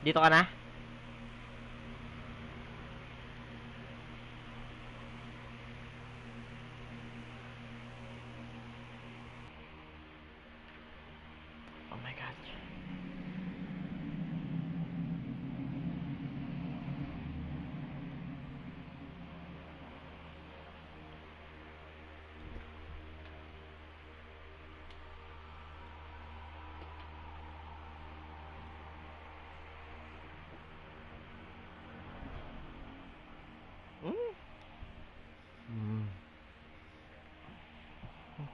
Dito ka na? Oh my god.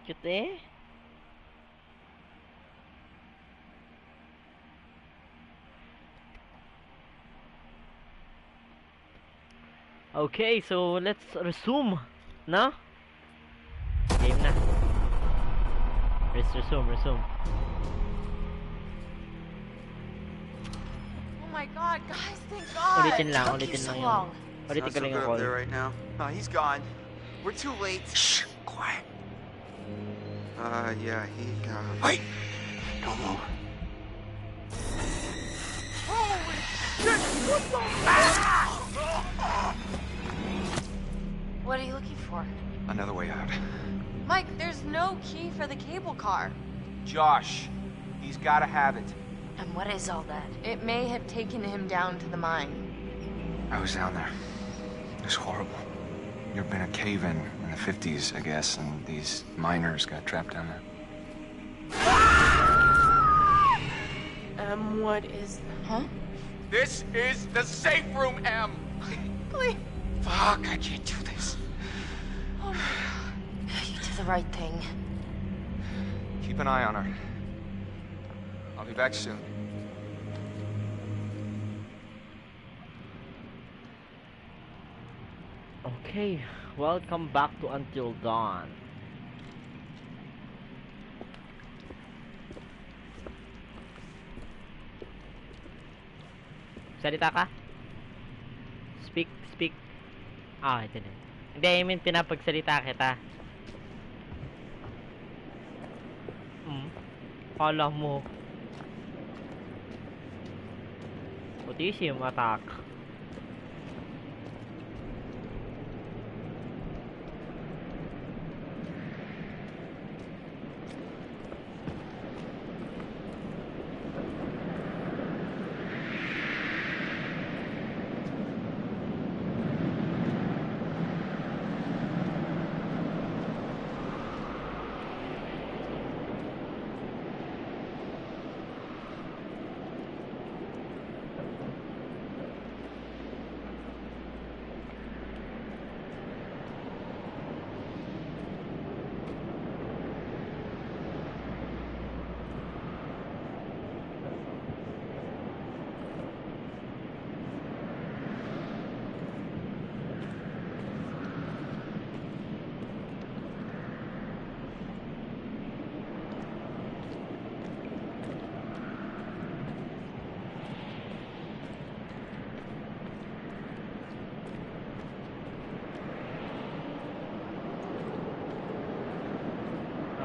Cute eh. Okay, so let's resume. No? Game na. Let's resume. Oh my god, guys, thank God. Ulitin lang Took you so yung... long. Ulitin Not ko so lang good yung up call. there right now. He's gone. We're too late. Shh, quiet. Yeah, he, Wait! Don't move. Holy shit! What the What are you looking for? Another way out. Mike, there's no key for the cable car. Josh, he's gotta have it. And what is all that? It may have taken him down to the mine. I was down there. It was horrible. There'd been a cave-in in the 50s, I guess, and these miners got trapped down there. What is... Huh? This is the safe room, Em! Please. Fuck, I can't do this. Oh my God. You did the right thing. Keep an eye on her. I'll be back soon. Okay, welcome back to Until Dawn. Salita ka? Speak. Ah, ito na. Hindi, I mean, pinapagsalita kita. Kala mo. Putissim attack.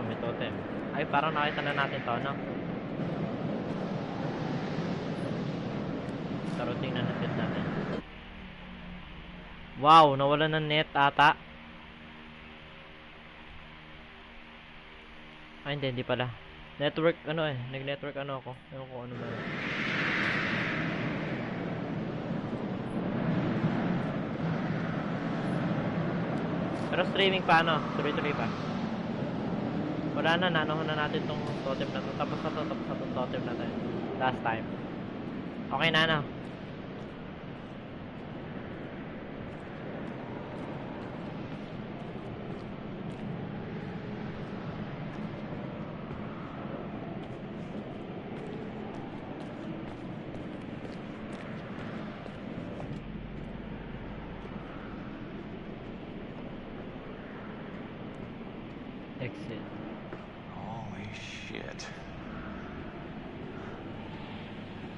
May totem. Ay, parang nakita na natin to, no? Taro, tingnan natin. Wow, nawala ng net ata. Ay, hindi pala. Network, nag-network ako. Ewan ko ano ba yun. Pero streaming pa, tuloy-tuloy pa. Wala na, nanohan na natin tong totem na to. Tapos na tong totem na to. Last time. Okay na, Exit. Holy shit.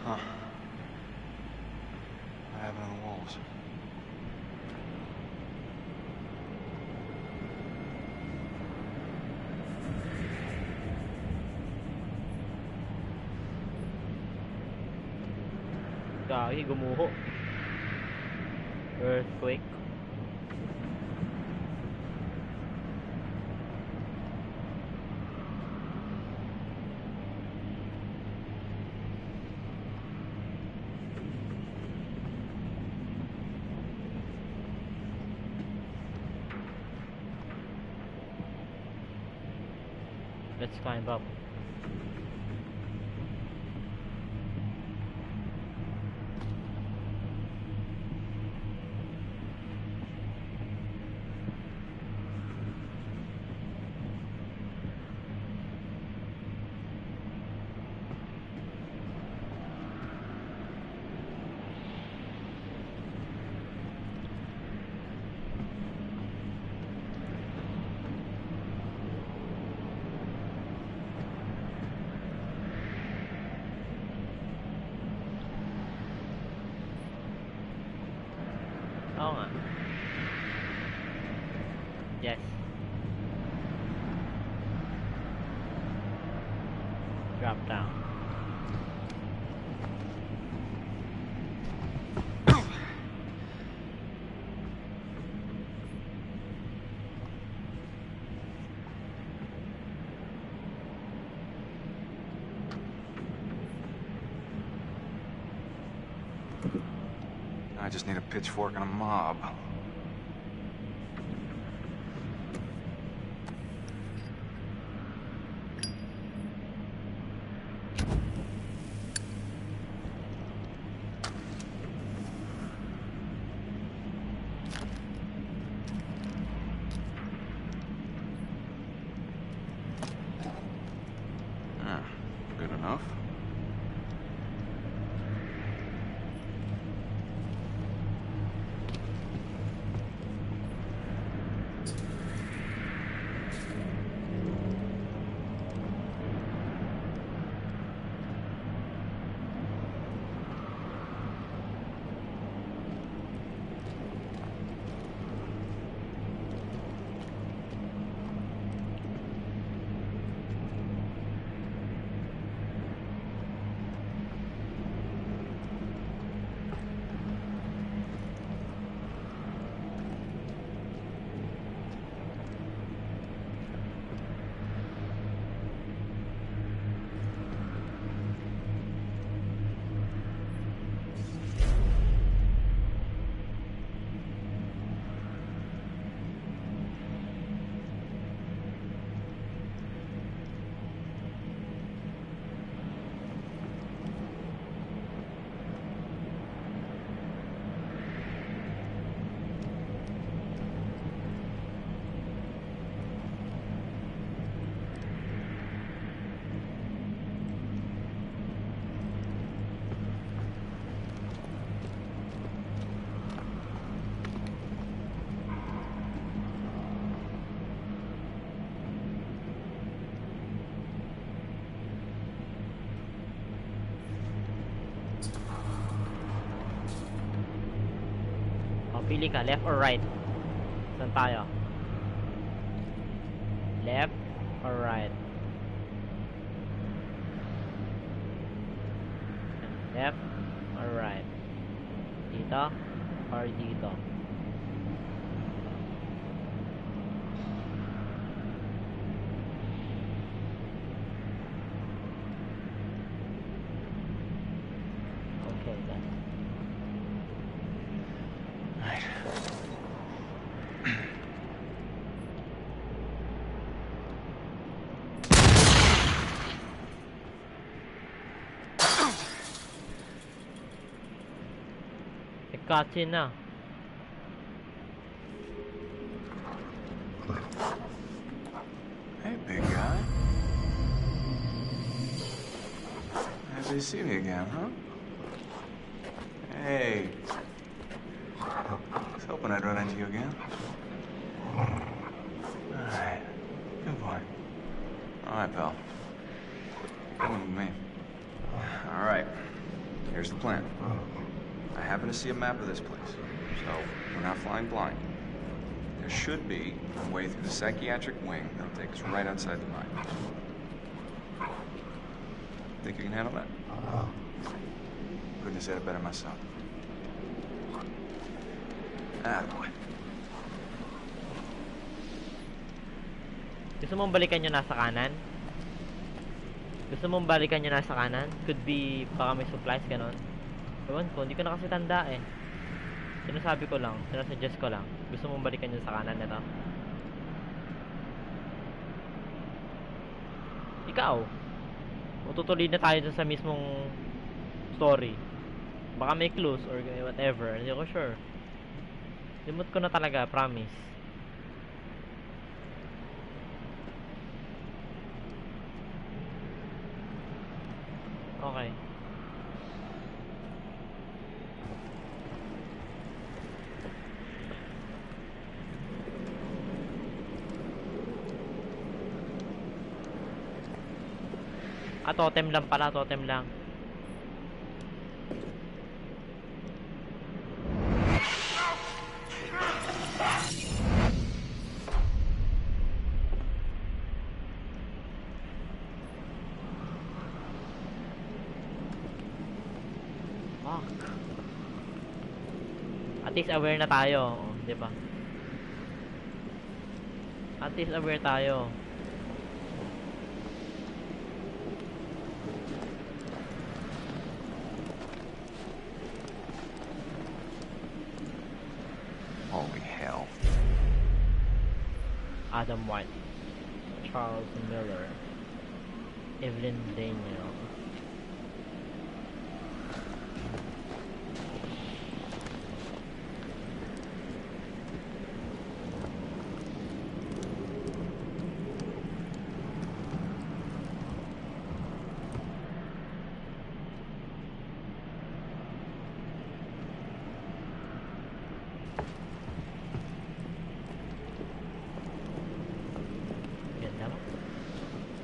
Huh. What happened on the walls? Gagi, gumuho. Earthquake. Let's climb up. Oo nga. Yes. Drop down. I just need a pitchfork and a mob. Good enough. Pili ka, left or right? Saan tayo? Left or right? Left or right? Dito or dito? Okay then. Right. Cutscene na. Hey, big guy. Happy to see me again, huh? Hey. I was hoping I'd run into you again. Alright. Good boy. Alright, pal. Come with me. Alright. Here's the plan. I happen to see a map of this place, so we're not flying blind. There should be a way through the psychiatric wing that'll take us right outside the mine. Think you can handle that? Couldn't have said it better myself. Boy. Gusto mong balikan yung nasa kanan? Gusto mong balikan yung nasa kanan? Could be, baka may supplies, ganon. Ewan ko, hindi ko na kasi tanda eh. Sinasabi ko lang, sinasuggest ko lang. Gusto mong balikan yung sa kanan nito? Ikaw. Tutuloy na tayo dun sa mismong story. Baka may clues or whatever. Hindi ko sure. Limot ko na talaga, promise. Okay. Totem lang pala, totem lang. Fuck. At least aware na tayo, di ba? At least aware tayo. Holy hell. Adam White, Charles Miller, Evelyn Daniel.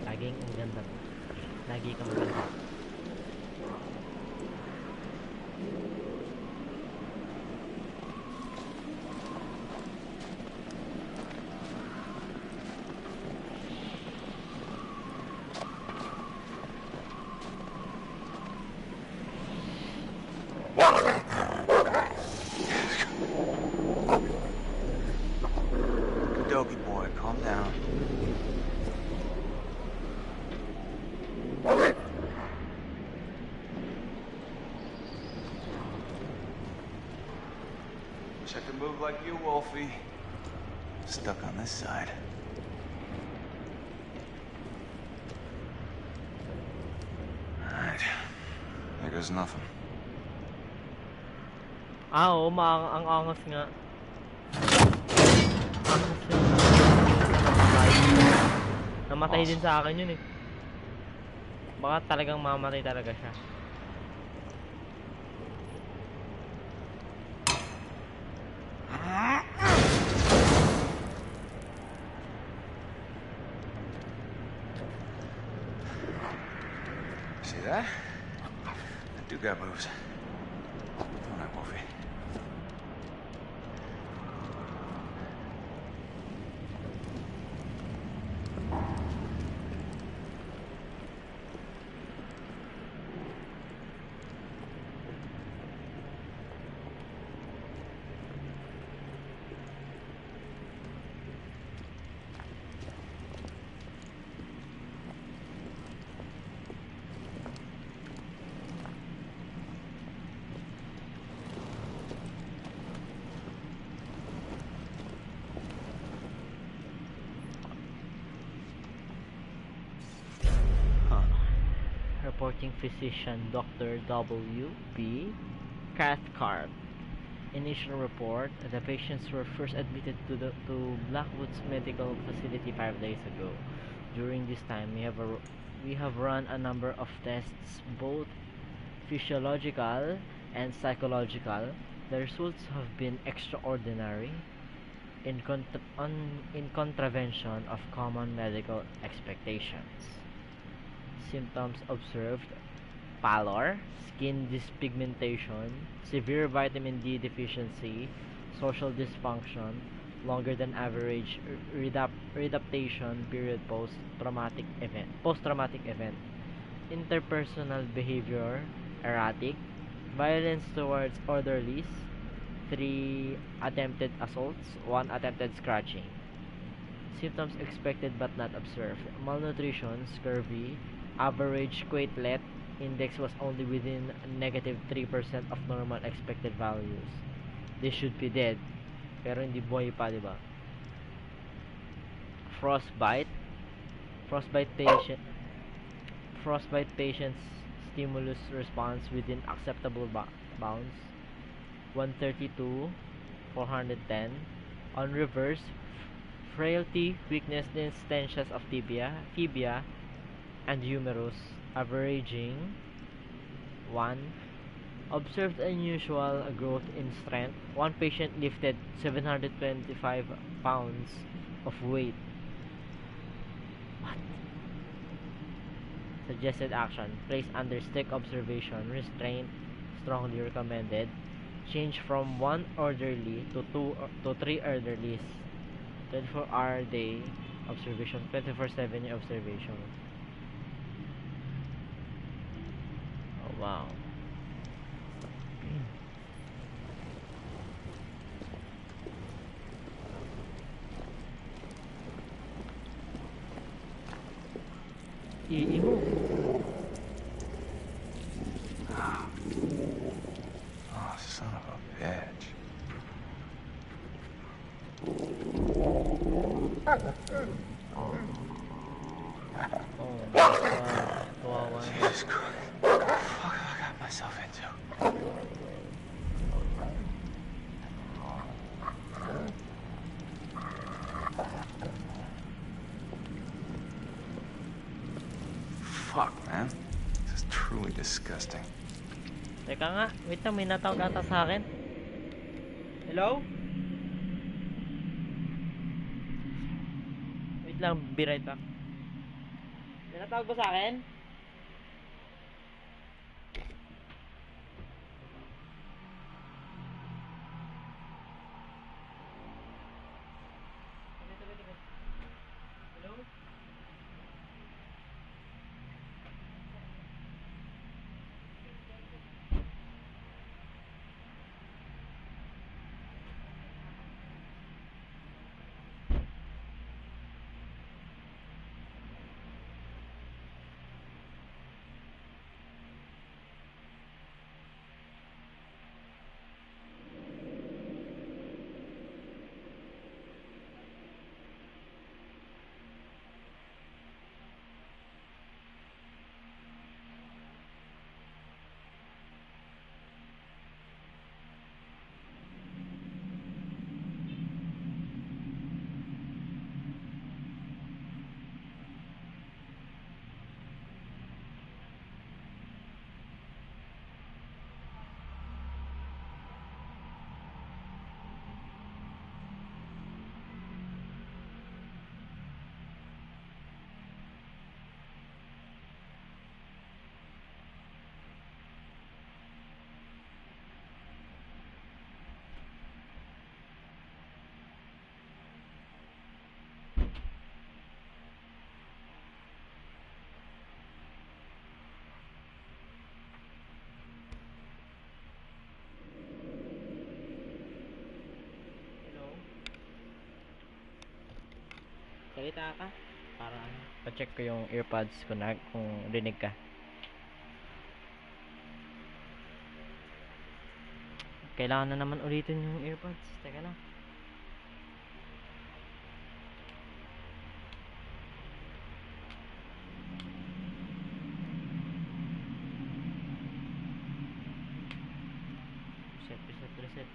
Laging ang ganda mo. Lagi kang maganda. Doggy boy, calm down. Wish I could move like you, Wolfie. Stuck on this side. Alright. There goes nothing. Oo, ang angas nga. Angas yun. Namatay din sa akin yun eh. Baka talagang mamatay talaga siya. See that? That dude got moves. Don't I, Wolfie? Reporting physician Dr. W. B. Cathcart. Initial report: the patients were first admitted to Blackwoods Medical Facility 5 days ago. During this time, we have run a number of tests, both physiological and psychological. The results have been extraordinary, in contravention of common medical expectations. Symptoms observed: pallor, skin dyspigmentation, severe vitamin D deficiency, social dysfunction, longer than average readaptation period post-traumatic event, interpersonal behavior erratic, Violence towards orderlies, 3 attempted assaults, 1 attempted scratching. Symptoms expected but not observed. Malnutrition, scurvy, average Quetelet index was only within negative 3% of normal expected values. They should be dead. Pero hindi buhay pa, diba? Frostbite. Frostbite patients stimulus response within acceptable bounds. 132, 410. On reverse, frailty, weakness, extensions of tibia, and humerus, averaging 1. Observed unusual growth in strength. One patient lifted 725 pounds of weight. What? Suggested action. Place under strict observation. Restraint strongly recommended. Change from 1 orderly to 2 to 3 orderlies. 24-hour day observation. 24/7 observation. Oh wow. Iiho. Oh, son of a bitch. Oh my god. Kawawa naman. Jesus Christ. What the fuck have I got myself into? Fuck, man. This is truly disgusting. Teka nga, wait lang, may natawag ata sa akin. Hello? Wait lang, be right back. May natawag ba sa akin? Hello? Salita ka? Para ano? Pa-check ko yung earpods ko na kung rinig ka. Kailangan na naman ulitin yung earpods. Teka na. Reset.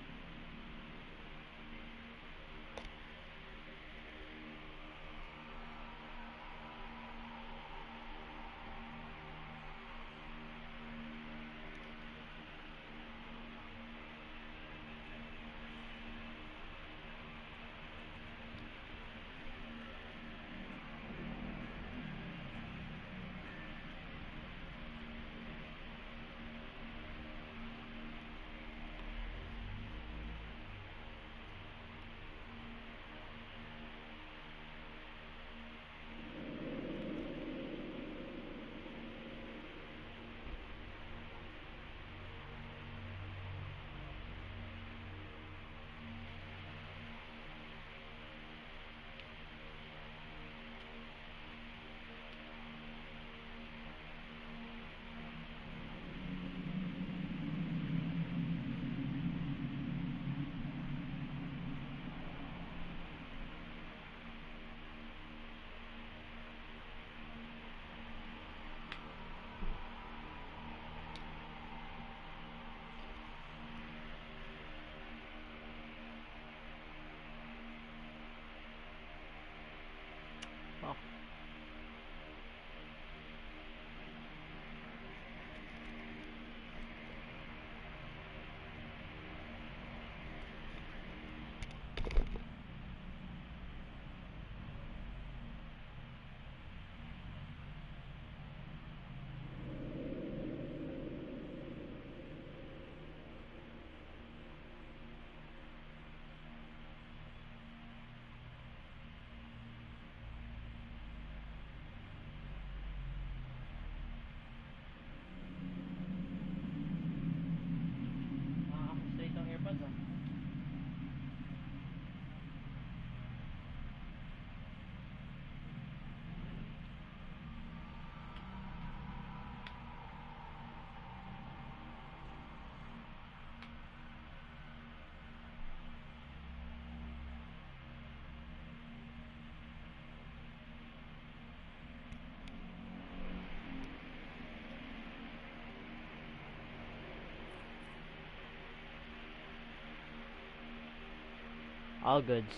All goods.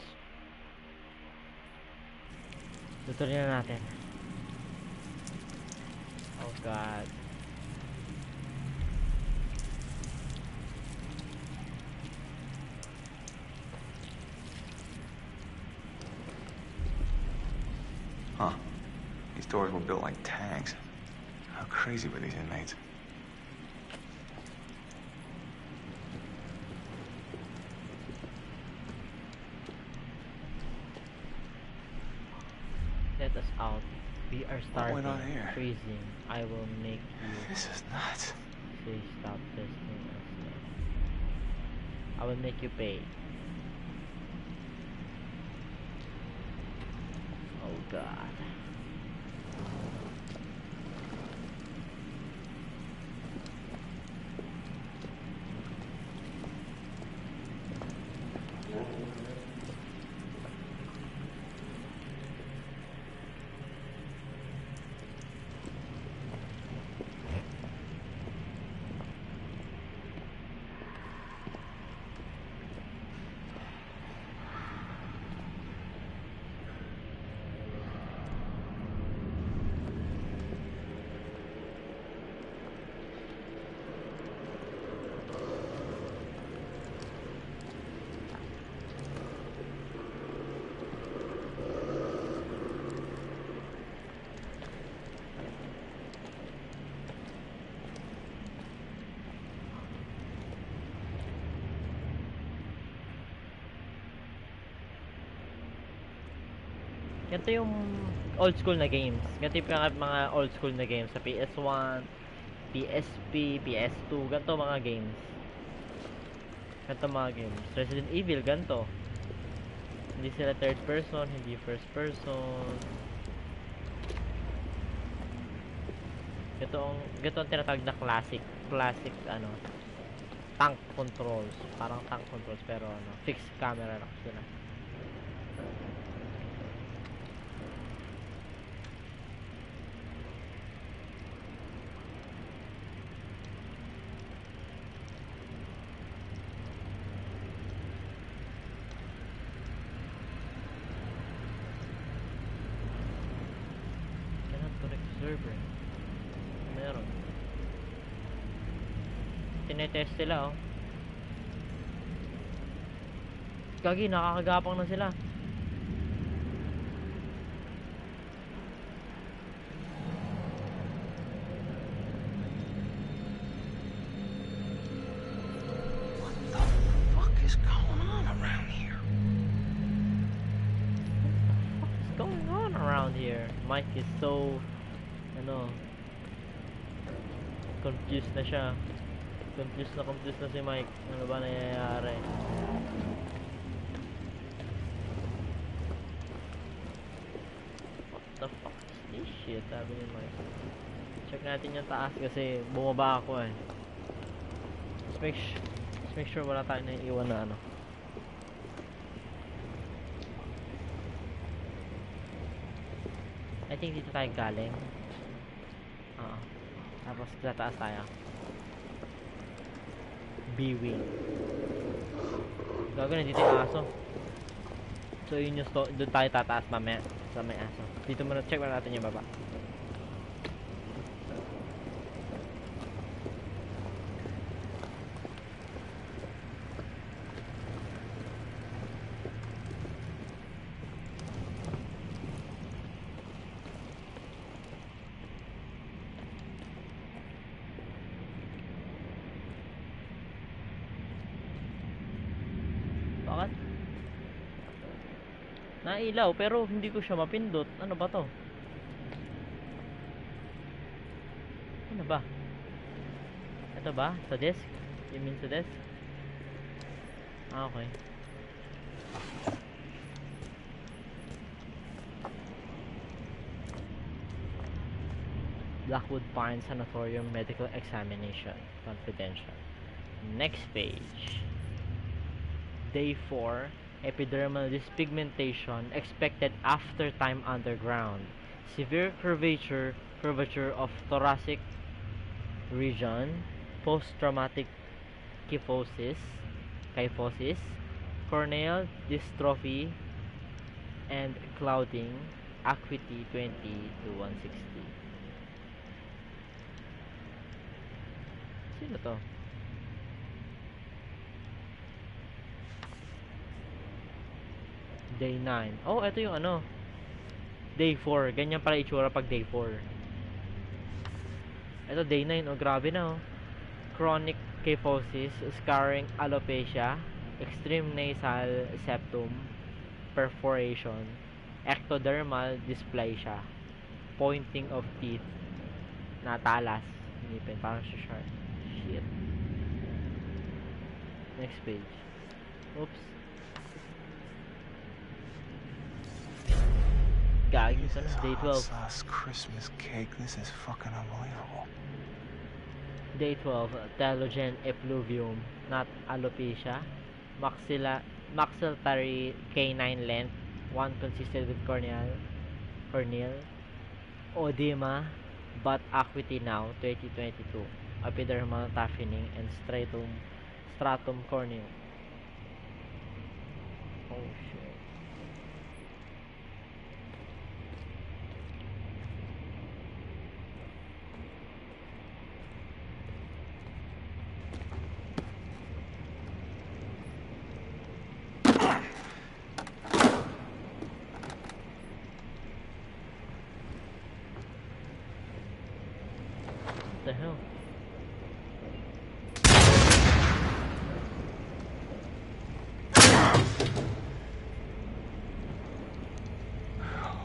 Tutuloy na natin. Oh god. Huh. These doors were built like tanks. How crazy were these inmates? Let us out. We are What starving, went on here? freezing. I will make you This is nuts. say stop testing us. I will make you pay. Oh god. Ganito yung old school na games. Ganito yung mga old school na games sa PS1, PSP, PS2, ganito mga games. Ganito mga games. Resident Evil, ganito. Hindi sila third person, hindi first person. Ganito ang tinatawag na classic ano, tank controls. Parang tank controls pero ano, fixed camera lang sila. Server. Meron. Tinetest sila oh. Gagi, nakakagapang na sila. What the fuck is going on around here? What's going on around here? Mike is so confused na siya. Confused na si Mike. Ano ba nangyayari? What the fuck is this shit? Sabi ni Mike. Check natin yung taas kasi bumaba ako eh. Let's make sure wala tayong naiiwan na ano. I think dito tayo galing. Tapos tataas tayo. B-wing. Gago na dito yung aso. So yun yung doon tayo tataas mamaya sa may aso. Dito muna, check muna natin yung baba. Bakit? Nailaw pero hindi ko siya mapindot. Ano ba to? Ano ba? Ito ba? Sa desk? You mean sa desk? Ah, okay. Blackwood Pines Sanatorium Medical Examination. Confidential. Next page. Day 4. Epidermal dyspigmentation expected after time underground. Severe curvature of thoracic region. Post-traumatic kyphosis. corneal dystrophy and clouding, acuity 20 to 160. Sino to? Day 9. Oh, ito yung ano. Day 4. Ganyan pala itsura pag day 4. Ito day 9. Oh, grabe na oh. Chronic kyphosis, scarring alopecia, extreme nasal septum perforation, ectodermal dysplasia, pointing of teeth, natalas, ngipin, parang sharp. Shit. Next page. Oops. Gagi ka na. Day 12. Sauce Christmas cake. This is fucking unbelievable. Day 12. Telogen effluvium, not alopecia. Maxillary canine length. 1 consistent with corneal. Oedema, but acuity now, 2022. Epidermal toughening and stratum corneal. Oh shit. What the hell?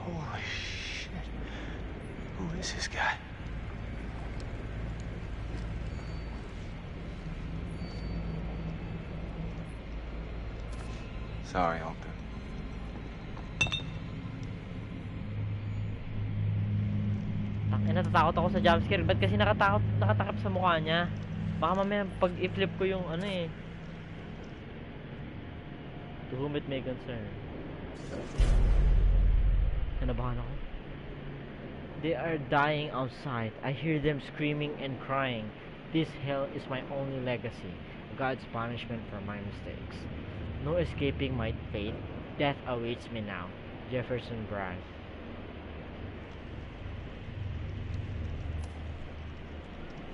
Holy shit. Who is this guy? Sorry, Alter. Natatakot ako sa jumpscare. Ba't kasi nakatakip sa mukha niya? Baka mamaya pag i-flip ko yung ano eh. To whom it may concern. Kinabahan ako. They are dying outside. I hear them screaming and crying. This hell is my only legacy. God's punishment for my mistakes. No escaping my fate. Death awaits me now. Jefferson Bryce.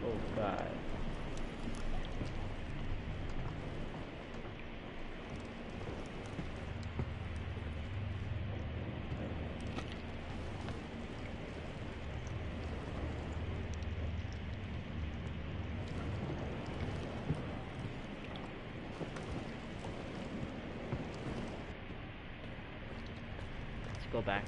Oh God. Let's go back.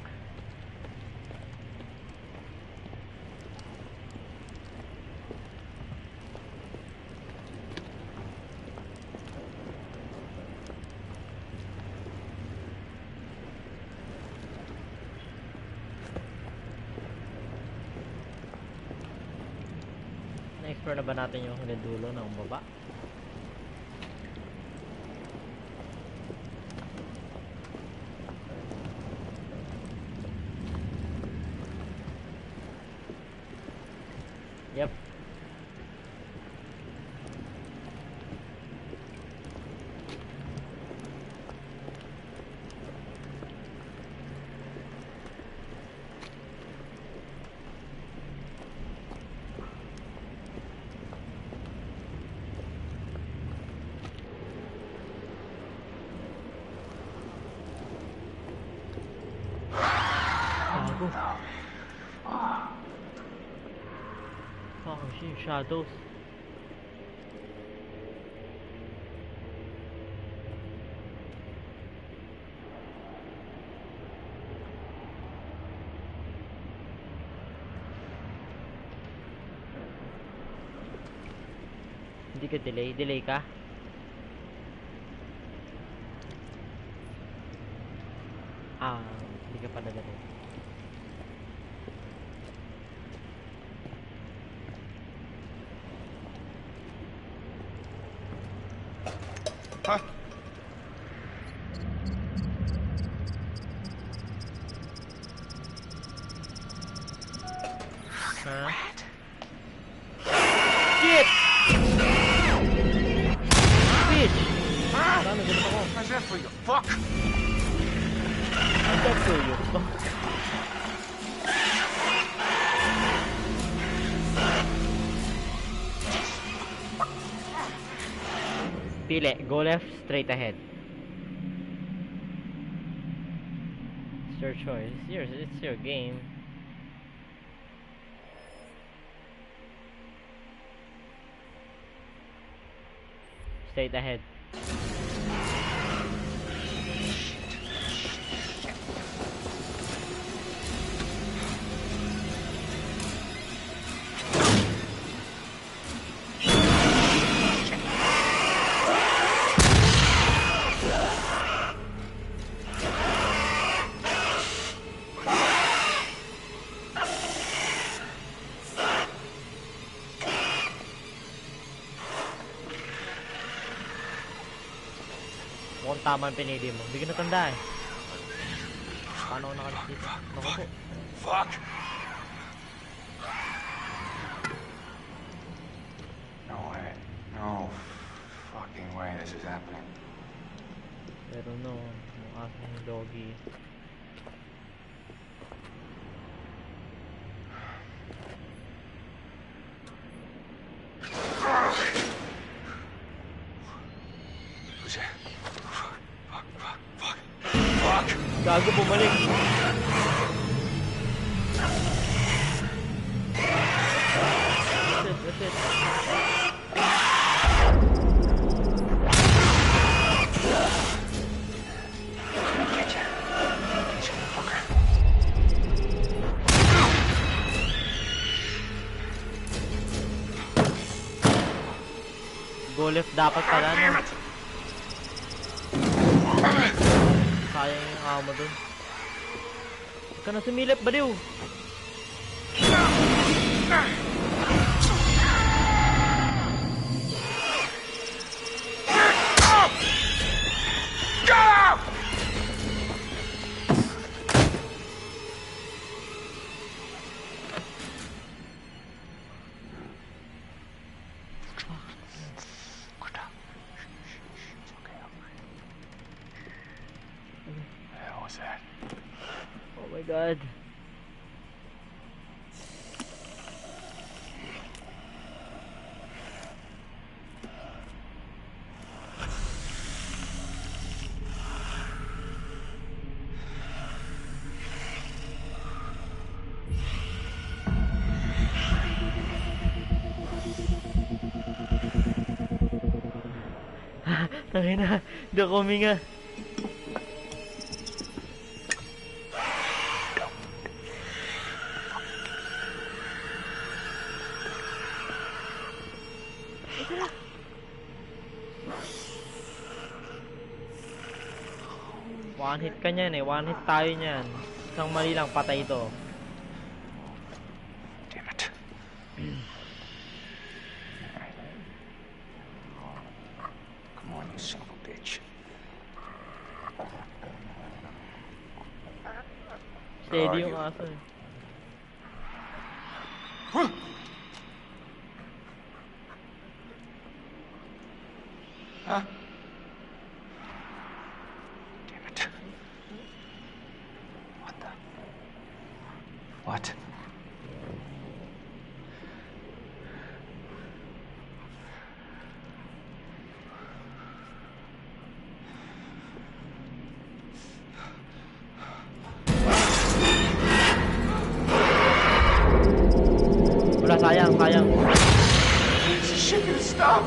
Na-explore na ba natin yung hanggang dulo ng baba? Yep. Fucking shit, shadows. Hindi ka delay ka? Hindi ka pa na-delay. Huh? Huh? Shit! Bitch! Ano, ganun ako. that for you, fuck? What's that for you? Pili. Go left, straight ahead. It's your choice. It's yours. It's your game. Straight ahead. Mukhang tama ang pinili mo. Hindi ko natanda eh. Paano ako nakalis dito? Naku po. Fuck! No way. No fucking way this is happening. Pero no, yung aking doggy. Who's that? Fuck. Gago, bumalik. That's it. Go left dapat pala, no? Sayang yung amo dun. Huwag ka na sumilip, baliw! Oh my god. Tangina, hindi ako huminga. One hit ka niyan eh, one hit tayo niyan. Isang mali lang, patay ito. Damn it. Come on, you son of a bitch. Steady yung aso eh. Huh? Damn it. What the? What? Wala, sayang. This shit gonna stop!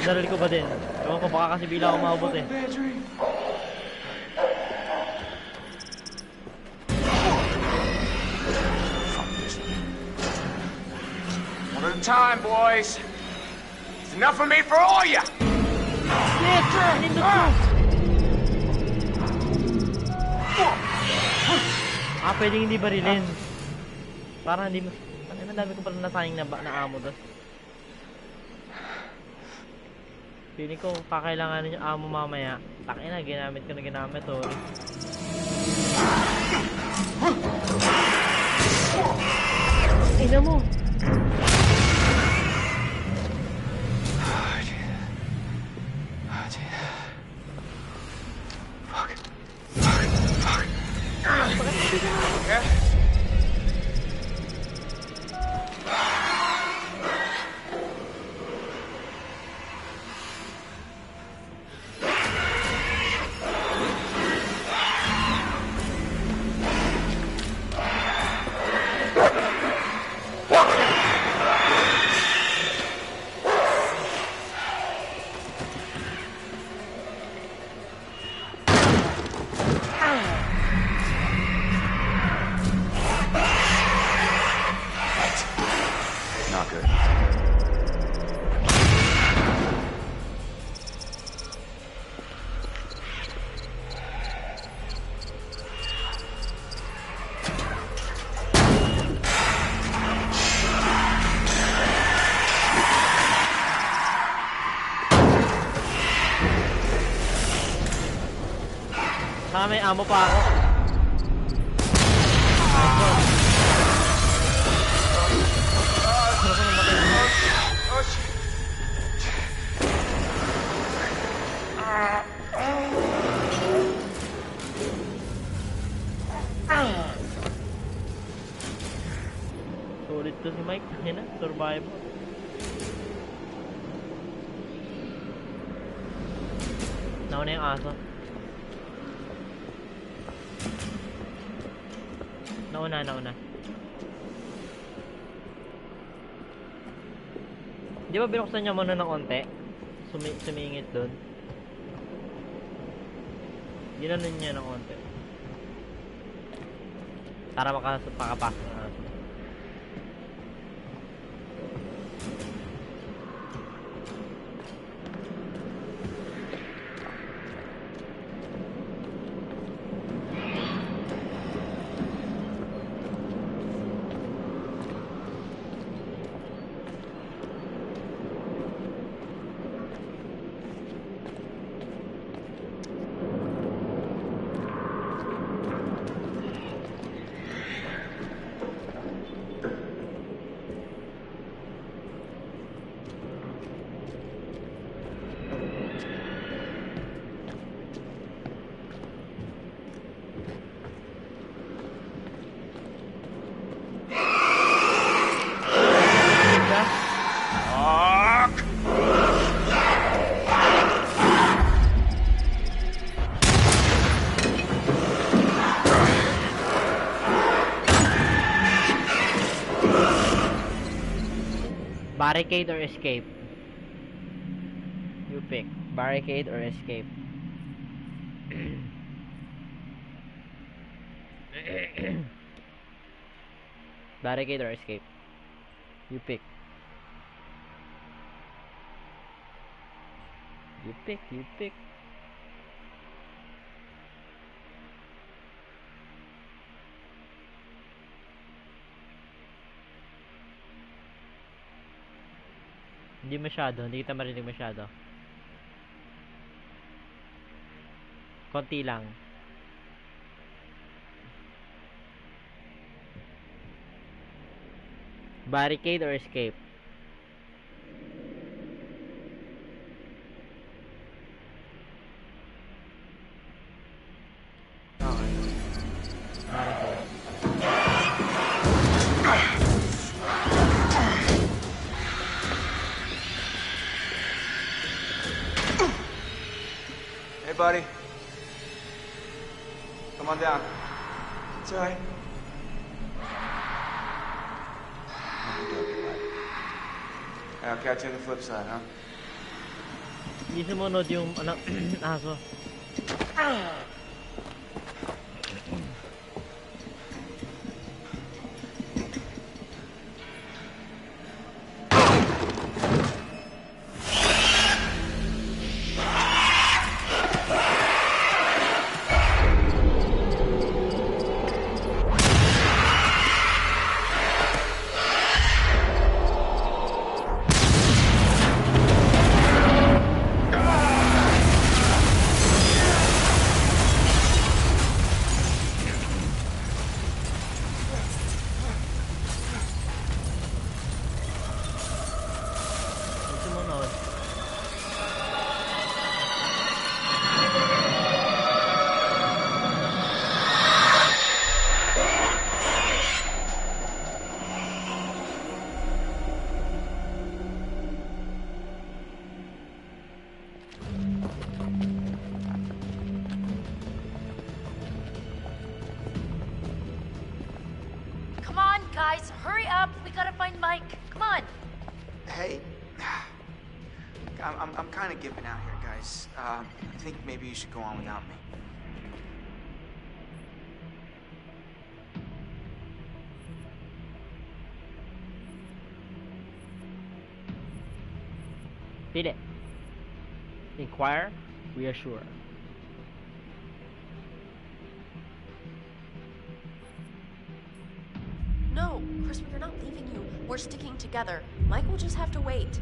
Naril ko ba din? Ewan ko, baka kasi bila ako maabot eh. One at a time, boys. It's enough of me for all ya! Shit! Nindot ko! Pwedeng hindi barilin. Parang hindi mas... Ang dami ko pala nasayang na amo dos. Pili ko, kakailanganin yung amo mamaya. Takina, ginamit ko na ginamit, sorry. Ina mo! Sana may amo pa ako. Sulit to si Mike. Yan na, survival. Nauna yung aso. Nauna. Di ba binuksan niya muna ng konti? Sumingit doon. Ginanon niya ng konti. Para makapasok ng aso. Barricade or escape? You pick. Barricade or escape? Barricade or escape? You pick. You pick. Hindi masyado, hindi kita marinig masyado. Konti lang. Barricade or escape? Okay. Barricade. Hey, buddy. Come on down. It's all right. I'll catch you on the flip side, huh? Hindi sumunod yung aso. Come on, guys, hurry up. We gotta find Mike. Come on. Hey, I'm kind of giving out here, guys. I think maybe you should go on without me. Pili. Inquire, reassure. No, Chris, we're not leaving you. We're sticking together. Mike will just have to wait.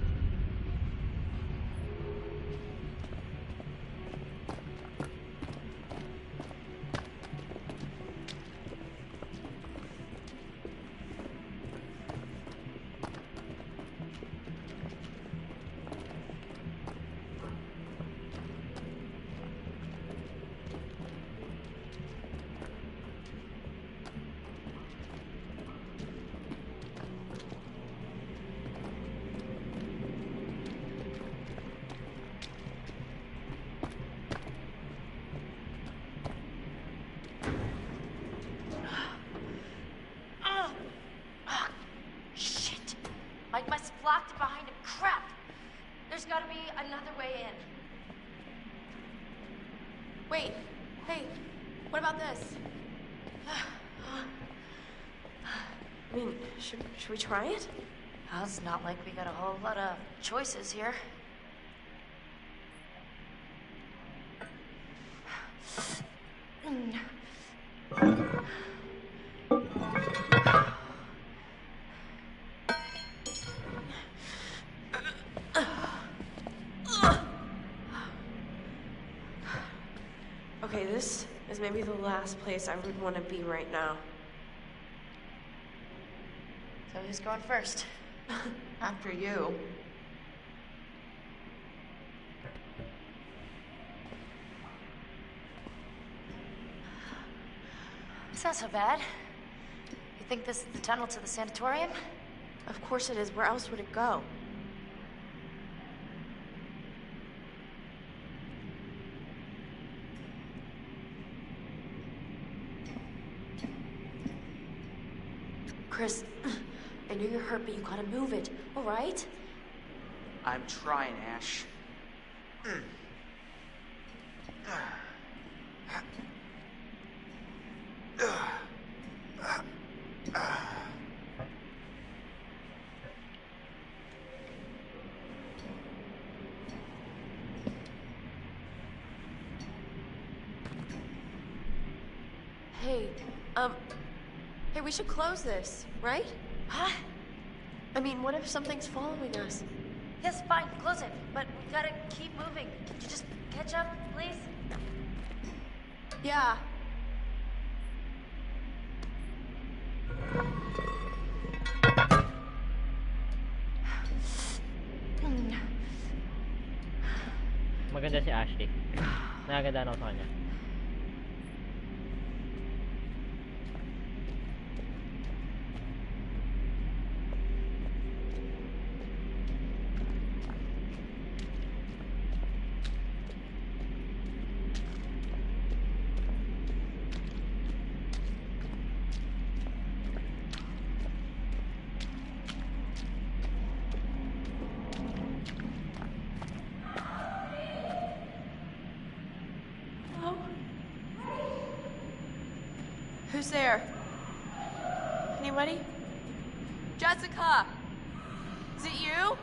Shit. Mike must have locked it behind him. Crap. There's gotta be another way in. Wait, hey, what about this? I mean, should we try it? Well, it's not like we got a whole lot of choices here. Okay, this is maybe the last place I would want to be right now. So who's going first? After you. It's not so bad. You think this is the tunnel to the sanatorium? Of course it is. Where else would it go? Chris, I know you're hurt, but you gotta move it, all right? I'm trying, Ash. Hey, hey, we should close this, right? Huh? I mean, what if something's following us? Yes, fine, close it. But we gotta keep moving. Can you just catch up, please? Yeah. Maganda si Ashley. Nagagandaan ako sa kanya. Who's there? Anybody? Jessica! Is it you?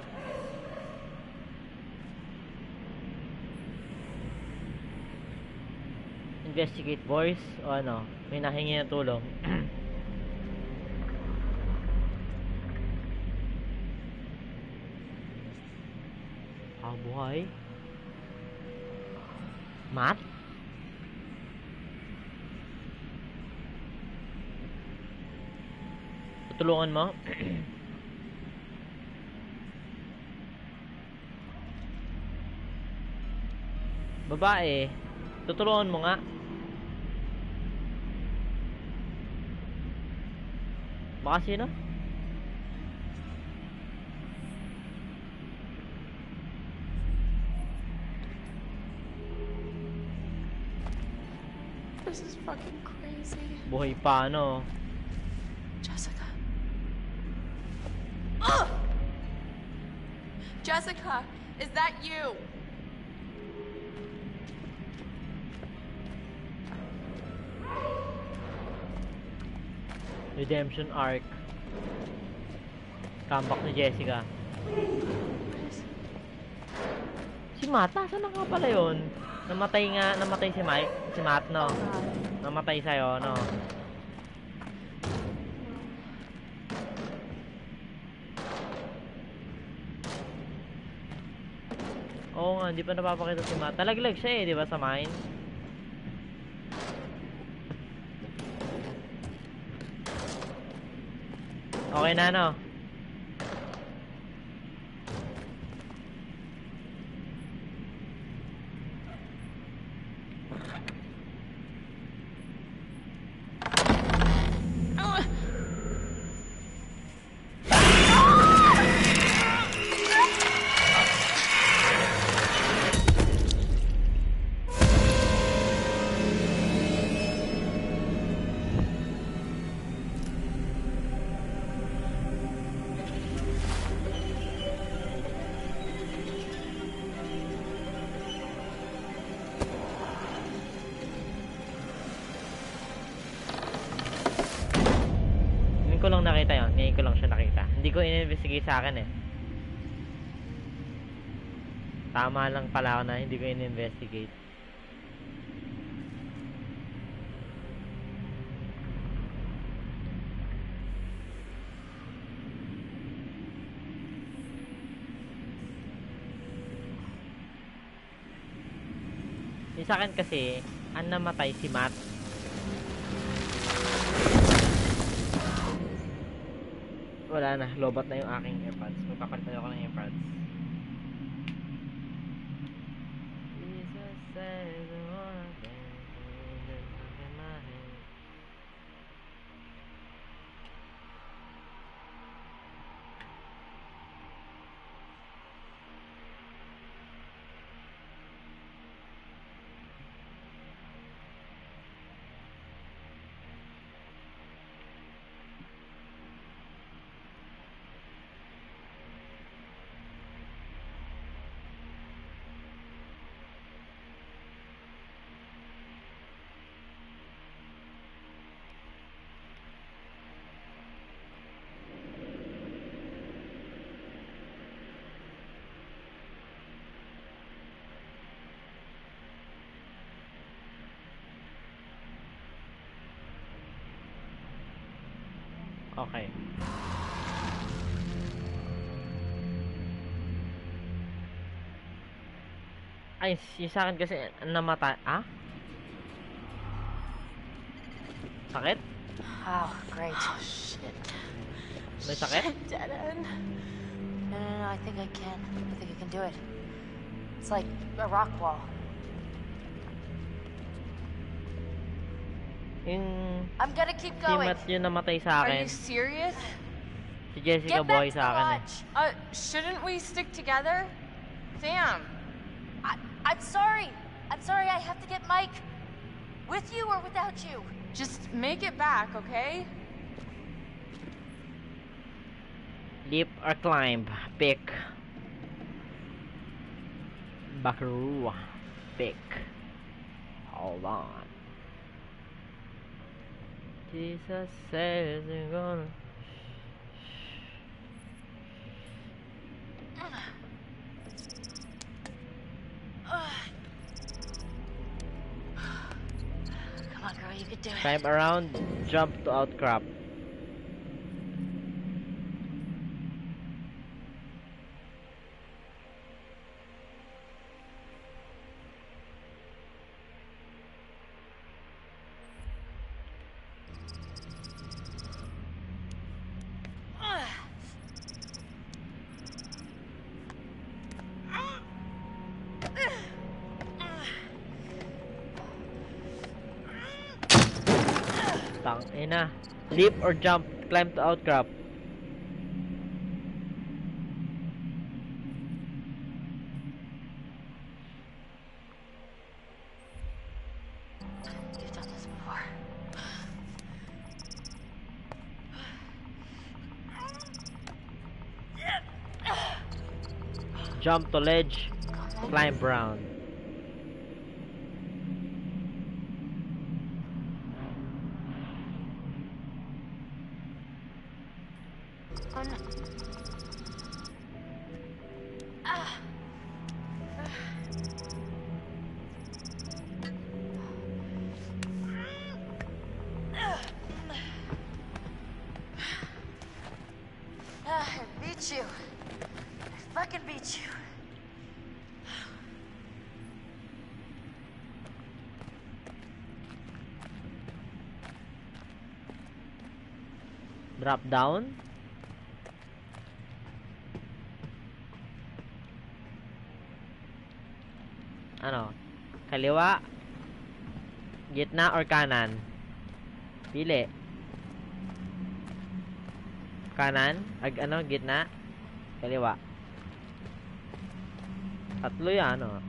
Investigate voice o ano, may nahingi ng tulong. Buhay. Matt? Tutulungan mo? Babae, tutulungan mo nga. Baka sino? This is fucking crazy. Buhay pa, ano? Jessica. Ugh! Jessica, is that you? Redemption arc. Comeback ni Jessica. Si Matt, nasaan na nga pala yun? Namatay si Mike, si Matt, no? Namatay sa'yo, no? Oo nga, hindi pa napapakita si Matt. Talaglag siya eh, di ba, sa mine? Okay na, no? Ngayon ko lang nakita yun. Ngayon ko lang siya nakita. Hindi ko in-investigate sa akin eh. Tama lang pala ako na hindi ko in-investigate. Yung sa akin kasi, ang namatay si Matt. Wala na, lobat na yung aking AirPods. Magpapalitan ako ng AirPods. Jesus says I wanna dance in my head. Okay. Ay, yung sa akin kasi namatay. Ah? Sakit? Oh, great. Oh, shit. May sakit? Dead end. No, I think I can. I think I can do it. It's like a rock wall. Yung I'm gonna keep si going. Matt yung namatay sa Are akin. you serious? Si Jessica Get Boy back to the sa akin eh. lodge. Shouldn't we stick together? Sam. I'm sorry. I'm sorry. I have to get Mike. With you or without you. Just make it back, okay? Leap or climb. Pick. Buckaroo. Pick. Hold on. Jesus says you're gonna... Come on, girl, you could do it. Climb around, jump to outcrop. Tangina. Leap or jump, climb to outcrop. You've done this before. Jump to ledge, climb round. I can beat you. Drop down. Ano? Kaliwa, gitna or kanan? Pili. Kanan, ano, gitna, kaliwa. Tatlo yan, ano.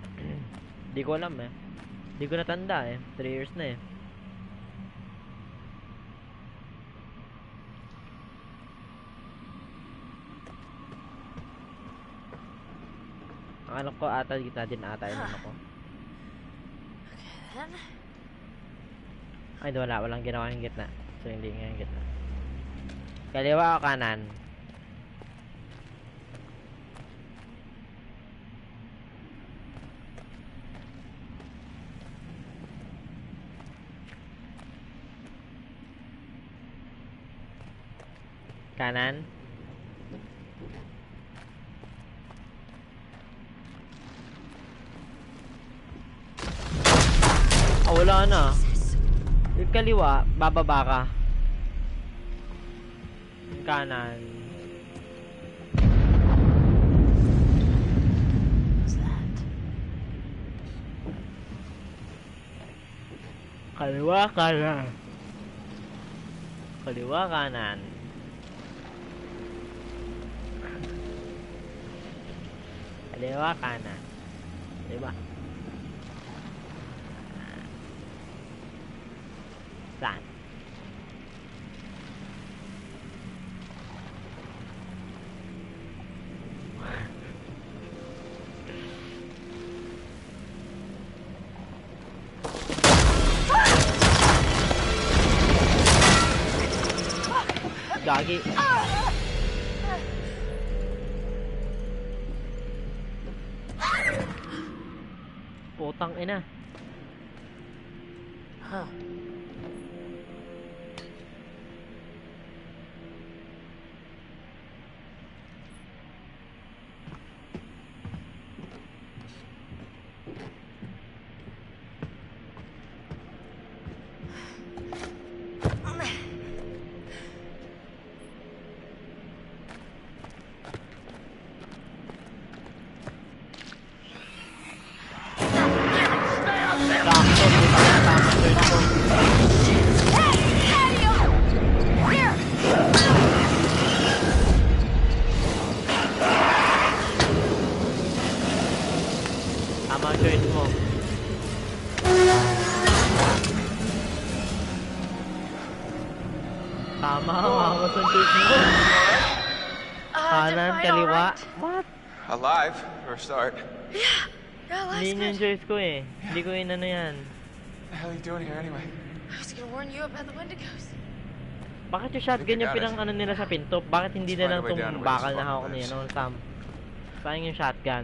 Di ko alam eh. Di ko natanda eh. 3 years na eh. Ang ano ko ata, gitna din ata yung ano ko. Okay, then. Ay, wala. Walang ginawa yung gitna. So, hindi nga yung gitna. Kaliwa o kanan? Kanan? Ah, wala na. Yung kaliwa, bababa ka. Yung kanan. What's that? Kaliwa, kanan. Kaliwa, kanan. Kaliwa, kanan. Diba? Saan? Gagi. Putang ina. Huh. Tama ang choice mo. Tama ang choice mo. Kanan, kaliwa. What? Alive, for a start. Yeah, life's Hindi yung good. choice ko eh. Hindi ko inano yan. What the hell are you doing here anyway? I was gonna warn you about the Wendigos. Bakit yung shotgun yung pinang ano nila sa pinto? Bakit hindi Let's na lang find a way down to itong where bakal this na hawak fucker niya, lives. no, Sam? Sayang yung shotgun.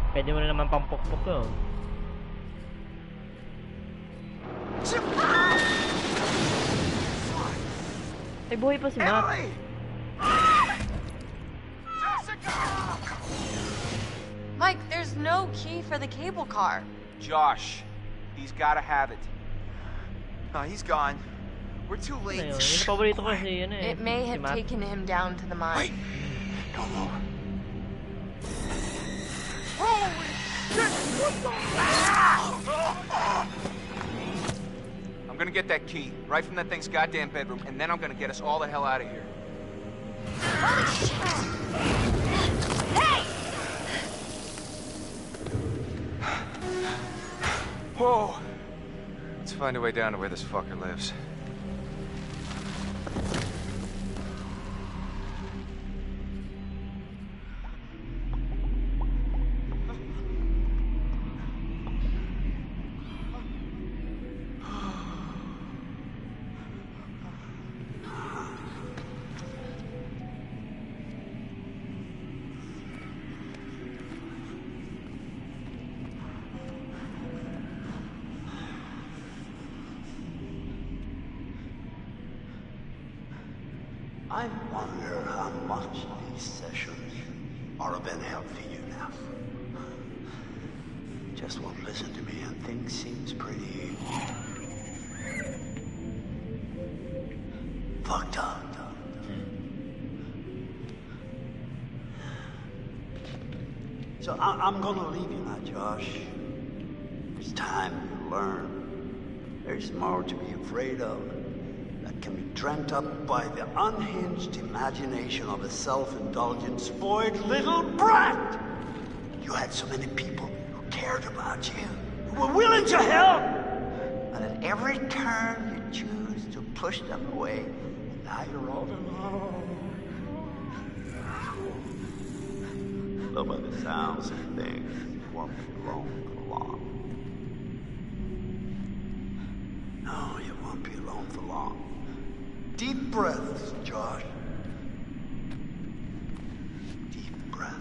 Pwede mo na naman pampukpok yun. Ay, buhay pa si Matt. Mike, there's no key for the cable car. Josh, he's gotta have it. He's gone. We're too Ano late. yun? Yung paborito ko kasi yun eh. It may Si have Matt. taken him down to the mine. Don't move. I'm gonna get that key right from that thing's goddamn bedroom, and then I'm gonna get us all the hell out of here. Whoa! Let's find a way down to where this fucker lives. wonder how much these sessions are of any help for you now. Just won't listen to me and things seems pretty... fucked up. So I'm gonna leave you now, Josh. It's time you learn. There's more to be afraid of that can be dreamt up by the unhinged imagination of a self-indulgent, spoiled little brat. You had so many people who cared about you, who were willing to help. And at every turn you choose to push them away. And now you're all alone. Though by the sounds of things, you won't be alone for long. No, you won't be alone for long. Deep breaths, Josh. Deep breath.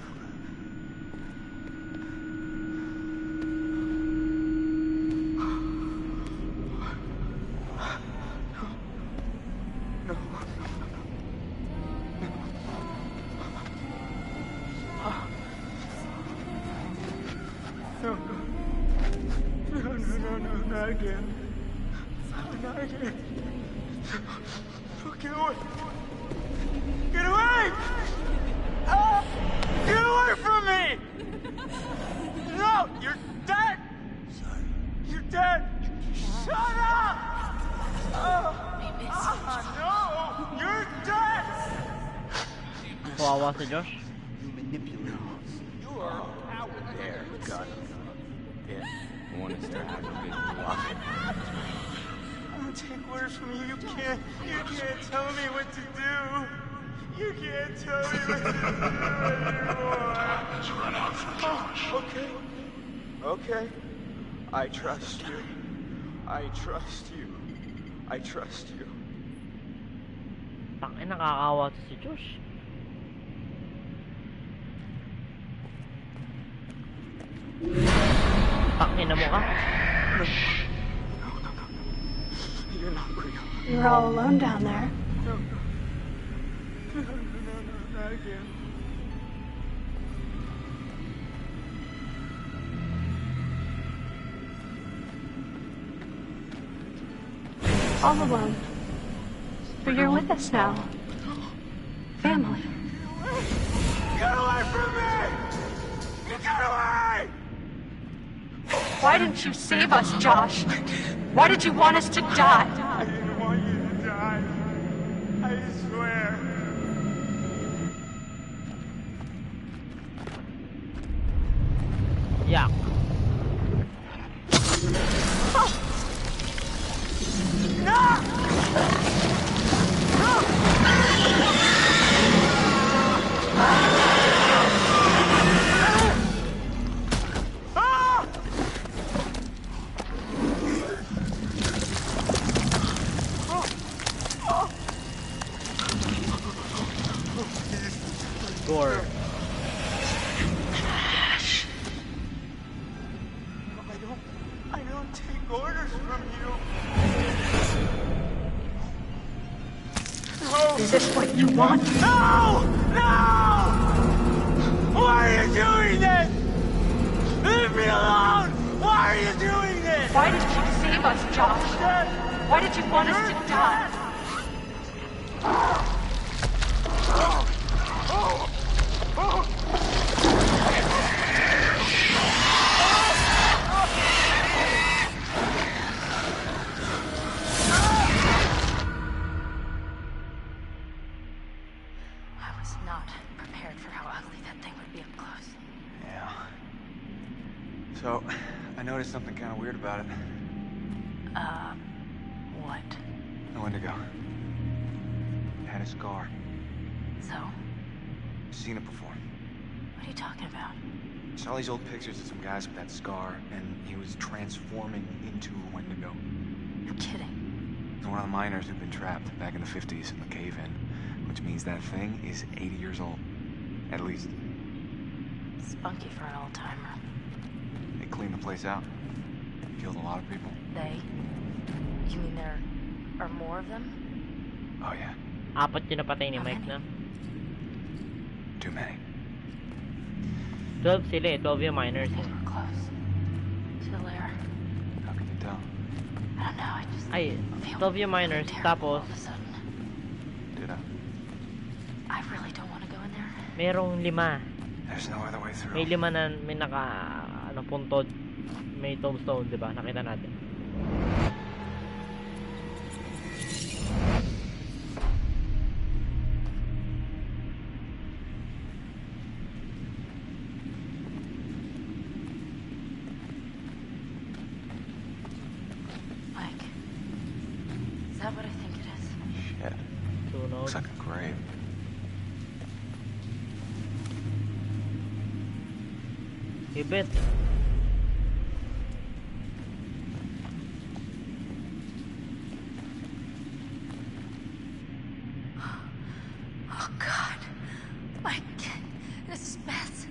Not again. Not again. Get away! Get away! Ah! Get away from me! No! You're dead! Sorry. You're dead! Shut up! No! You're dead! Kawawa si Josh. You manipulate. You are a coward. There, got him. Yeah. I want to start aggravating you off it. I don't take orders from you. You can't tell me what to do. You can't tell me what to do anymore. Has run out for Josh. Okay. Okay. I trust you. I trust you. I trust you. Tangin, nakakawa to si Josh. Tangin na mo ka. You're not real. You're all alone down there. No, not again. All alone. But you're with us now. Family. Get away from me! Get away! Why didn't you save us, Josh? Why did you want us to die? I didn't want you to die. I swear. Yeah. Gore. I don't take orders from you. No! Is this what you want? No! No! Why are you doing this? Leave me alone! Why are you doing this? Why did you save us, Josh? Why did you want us to die? I was not prepared for how ugly that thing would be up close. Yeah. So, I noticed something kind of weird about it. What? No Wendigo. It had a scar. So? Seen it before. What are you talking about? Saw these old pictures of some guys with that scar, and he was transforming into a Wendigo. You're kidding. He's one of the miners who'd been trapped back in the 50s in the cave-in, which means that thing is 80 years old. At least. Spunky for an old-timer. They cleaned the place out. Killed a lot of people. They? You mean there are more of them? Oh, yeah. Apat yung napatay ni How Mike many? na. Too many. 12 sila eh. 12 yung minors They eh. were close to the lair. How can you tell? I don't know. I just Ay, feel 12 yung minors. terrible Tapos, all of a sudden. Did I? I really don't want to go in there. merong 5. There's no other way through. May 5 na may naka ano puntod. May tombstone, 'di ba? Nakita natin. Mike, is that what I think it is? Shit. Sunog. Looks like a grave. Ibet. Oh God, Mike, this is mess.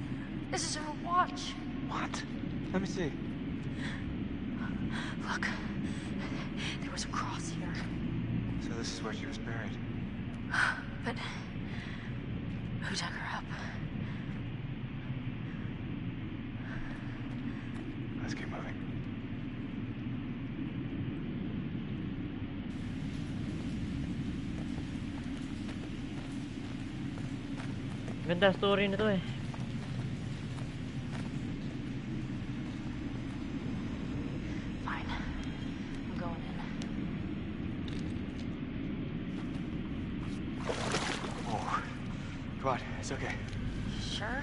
This is her watch. What? Let me see. Look, there was a cross here, So this is where she was buried. but who dug her up? Let's keep moving. Ganda story nito eh. Fine, I'm going in. Oh. Come on, it's okay. You sure?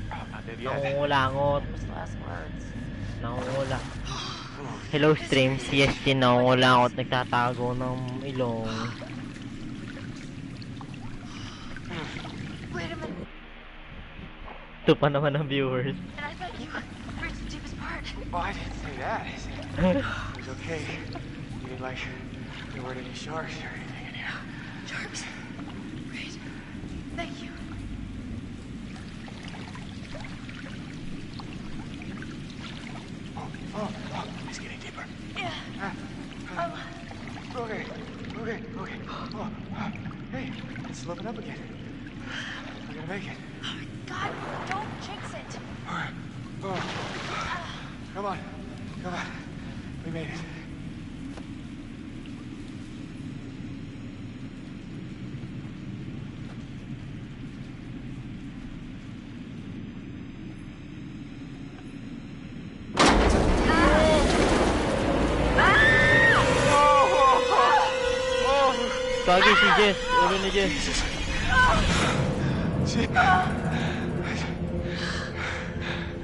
Not dead yet. Nangungulangot. Those last words. Nangungula. Hello stream, CST nangungulangot. Nagtatago ng ilong. Wait a minute. Ito pa naman ang viewers. And I thought you reached the deepest part. Oh, I didn't say that. I said it was okay. You didn't like there weren't any sharks or anything in here. Sharks. Great. Thank you. Oh, it's getting deeper. Yeah. Okay. Oh, hey, it's sloping up again. We're gonna make it. Oh my God, don't jinx it. All right. Oh. Come on. We made it. Kagi si Jess. Ulo ni Jess.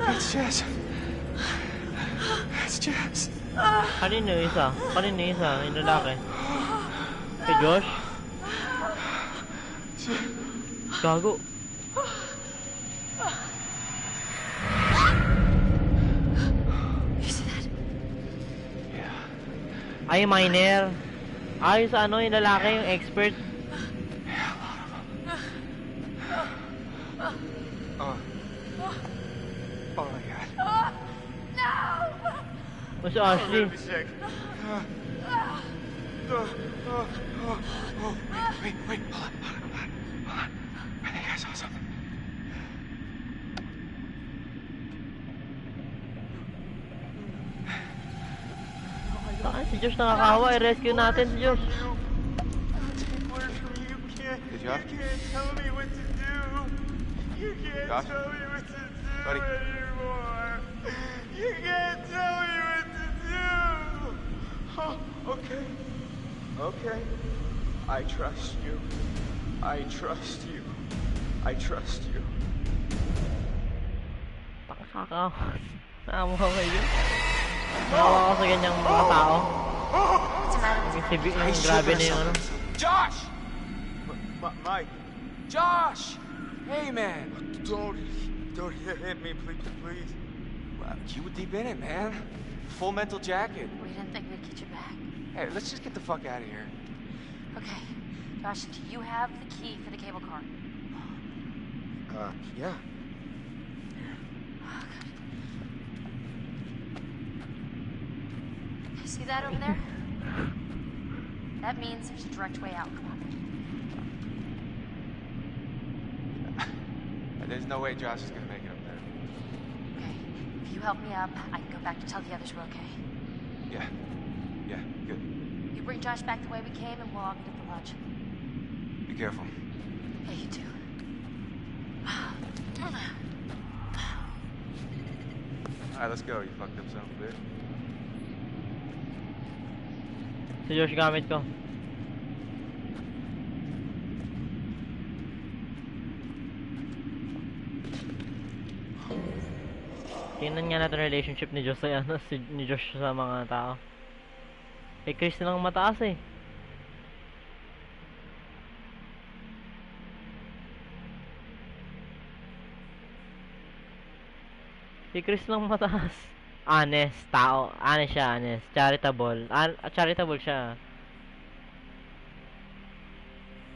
It's Jess. It's Jess. Kanino yung isa? Kanino yung isa? Yung lalaki? Kay Josh? Gago. You see that? Ay, miner. Ay, sa ano, yung lalaki, yung expert. Oh my God. O si Ashley. Be sick. Wait. Hold on. I think I saw something. Saan si Josh nakakawa? I-rescue natin si Josh. I'll take orders from you. Good You job. can't tell me what to do. You can't Josh? tell me what to do Buddy. anymore. You can't tell me what to do. Oh, okay. I trust you. I trust you. Pakakakaw. Nakamuha kayo. Nakawa ko sa ganyang mga tao. What's the matter with you? Yung grabe na yung ano. Josh! Mike. Josh! Hey, man. Don't hit me, please. Wow, you were deep in it, man. Full mental jacket. We didn't think we'd get you back. Hey, let's just get the fuck out of here. Okay. Josh, do you have the key for the cable car? Yeah. Oh, good. You see that over there? That means there's a direct way out. Come on. there's no way Josh is gonna make it up there. Okay. If you help me up, I can go back to tell the others we're okay. Yeah. Yeah, good. You bring Josh back the way we came, and we'll all meet at the lodge. Be careful. Yeah, you too. Alright, let's go, you fucked up son of a bitch. Si Josh gamit ko. Tingnan nga natin relationship ni Josh sa ni Josh sa mga tao. Eh Chris na lang mataas eh. Si Chris lang mataas. Honest, tao. Honest siya, honest. Charitable. Charitable siya.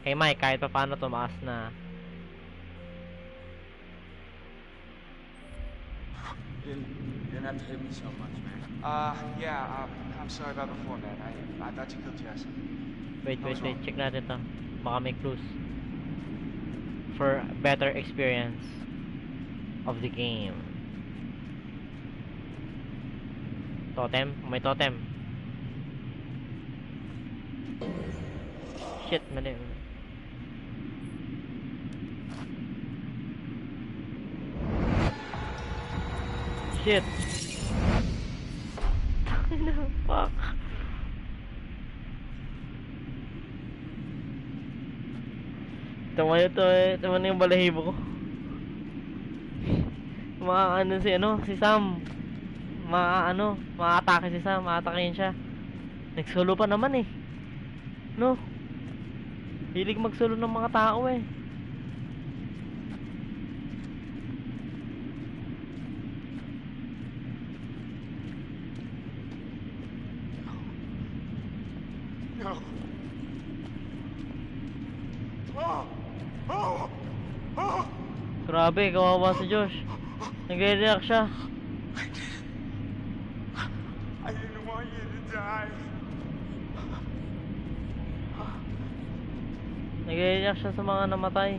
Kay Mike, kahit pa paano tumaas na. You didn't have to hit me so much, man. Yeah, I'm sorry about before, man. I thought you killed Jess. Wait. Check natin to. Baka may clues. For better experience of the game. Totem? May totem. Shit, mali. Shit. Fuck. Tama na yung balahibo ko. Si Sam. Maatake si Sam, maatakein siya. Nagsolo pa naman eh. No? Hilig magsolo ng mga tao eh. No. Grabe, kawawa si Josh. Nag-react siya. I didn't want you to die. Nag-react siya sa mga namatay.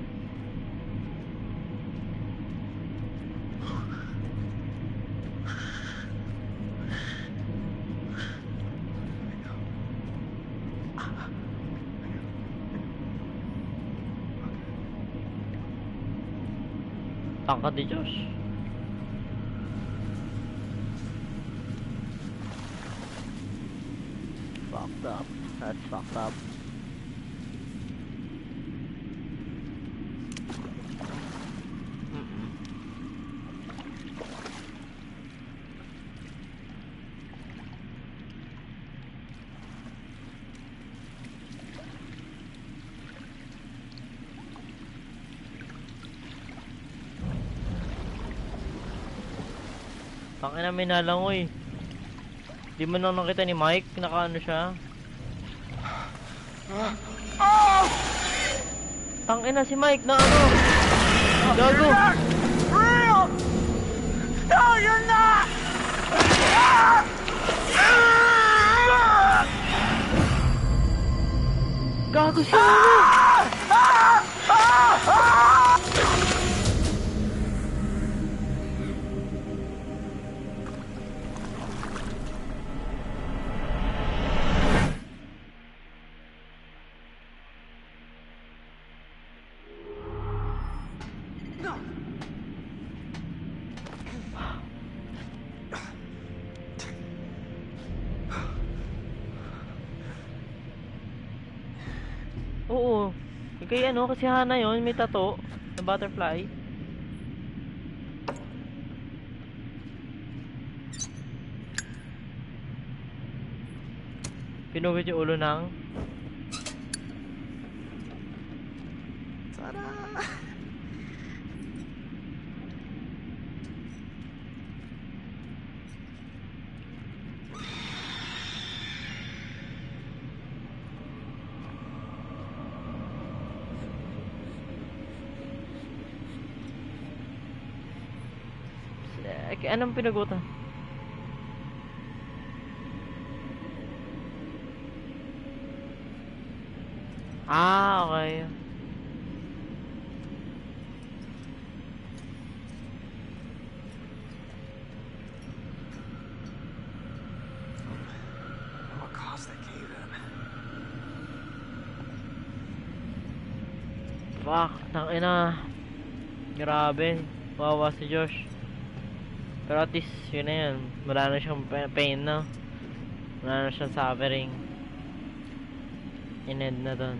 Tangkad ni Josh. Fucked up. That's fucked up. Tangina, may nalangoy. Di mo nang nakita ni Mike, nakaano siya. Tangina si Mike na ano. Gago. Real! No, you're not! Gago siya. Oo. Kaya ano, kasi Hana yun, may tato na butterfly. Pinuhit yung ulo ng Ta-da! anong pinagutan? Ah, okay. Fuck, tangina. Grabe. Wawa si Josh. Pero at least, yun na yun. Wala na siyang pain na. Wala na siyang suffering. In-end na dun.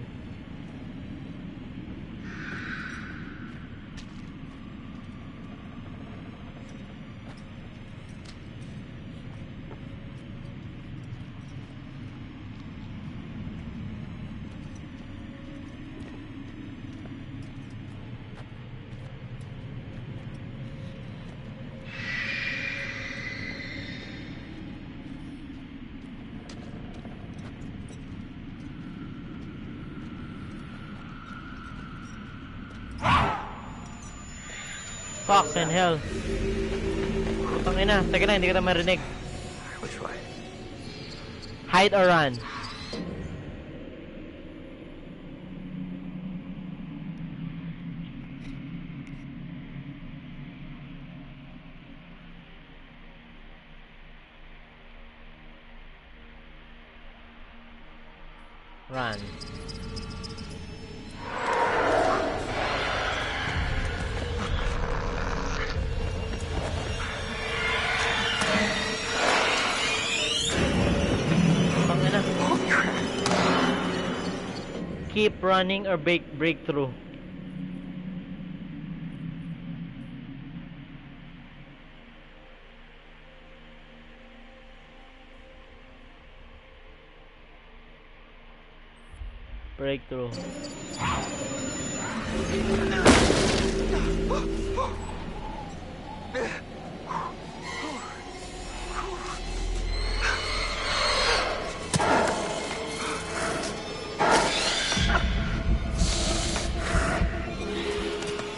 Fucking hell. Tangina, teka lang, hindi kita marinig. Which way? Hide or run? Run. Keep running or break through. Breakthrough.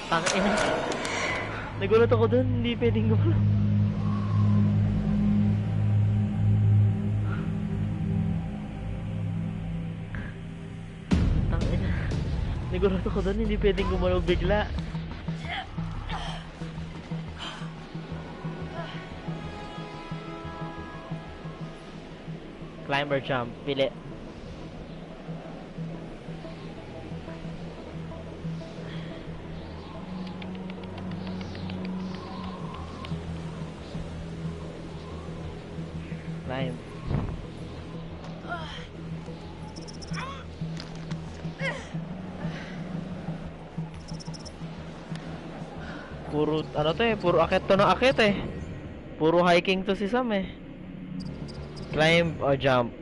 Tangina. Nagulat ako dun, hindi pwedeng gumalaw. Tangina. Nagulat ako dun, hindi pwedeng gumalaw bigla. Climb or jump, pili. Climb. Puro, ano to eh, puro akit to na akit eh. Puro hiking to si Sam eh. Climb or jump.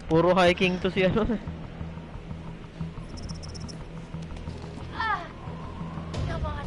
Puro hiking to si ano eh. Come on.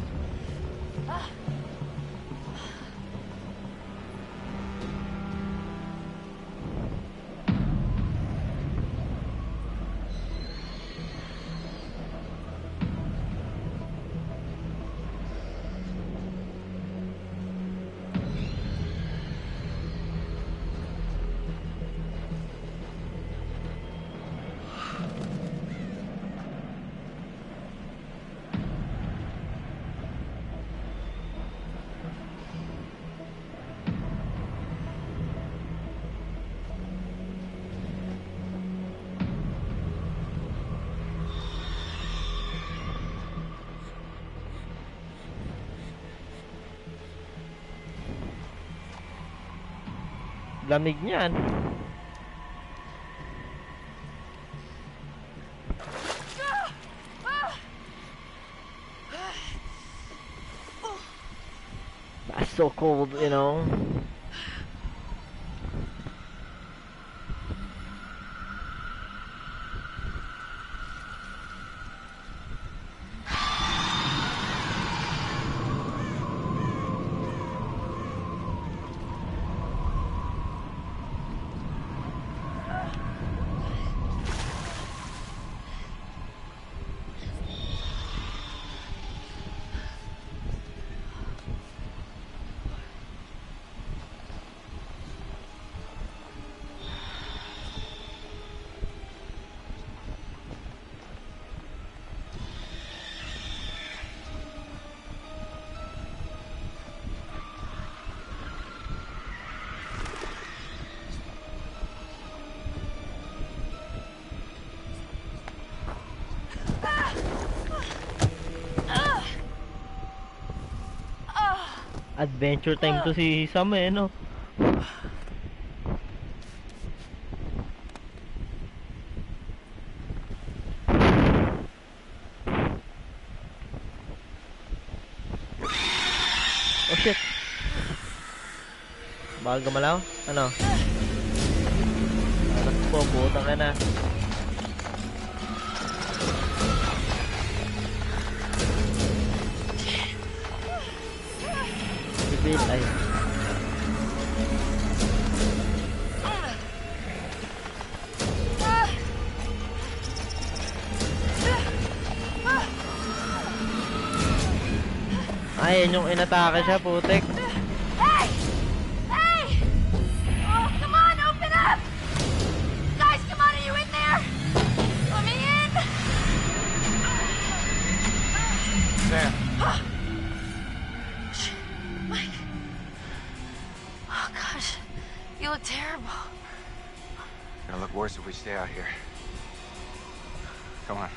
Lamig niyan. That's so cold, you know. Adventure time to si Sam eh, no? Oh shit! Bawal gumalaw? Ano? Anak po, butang ka na. Bill ay. Ay, yun yung inatake siya, putik. Hey! Hey! Oh, come on, open up! Guys, come on, are you in there? Let me in! Sam. Mike. Oh, gosh. You look terrible. Gonna look worse if we stay out here. Come on.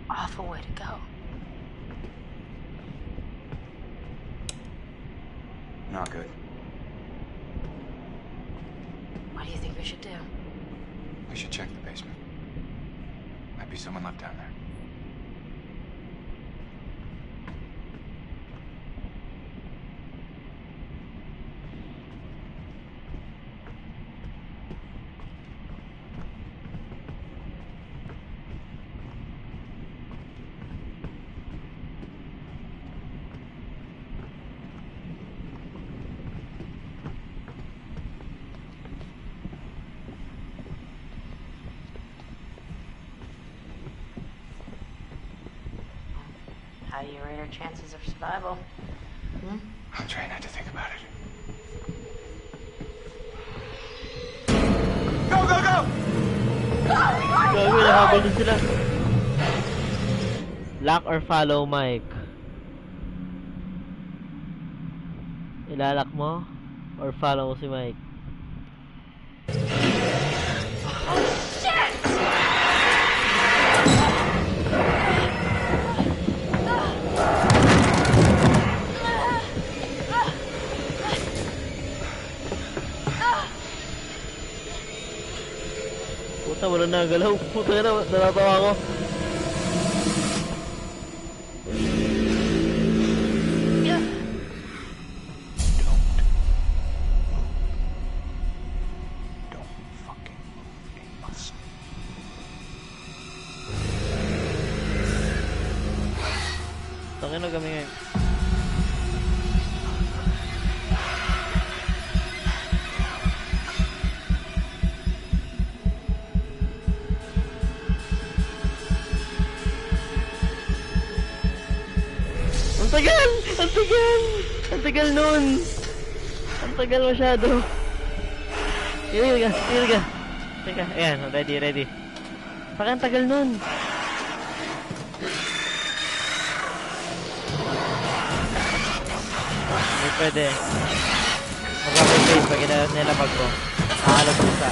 Awful way to go. Not good. What do you think we should do? We should check the basement. Might be someone left down there. How do you rate our chances of survival? I'm trying not to think about it. Go, go, go! Gago, nahabol din sila. Lock or follow, Mike? Ilalak mo? Or follow mo si Mike? Puta, wala na galaw. Puta na, natatawa ako. Tangin na kami ngayon. Ang tagal! Ang tagal! Ang tagal nun! Ang tagal masyado. Tigil ka, tigil ka. Teka, ayan, ready, ready. Saka ang tagal nun. Hindi pwede. Mag-upgrade pag nilapag ko. Nakahalog ko sa.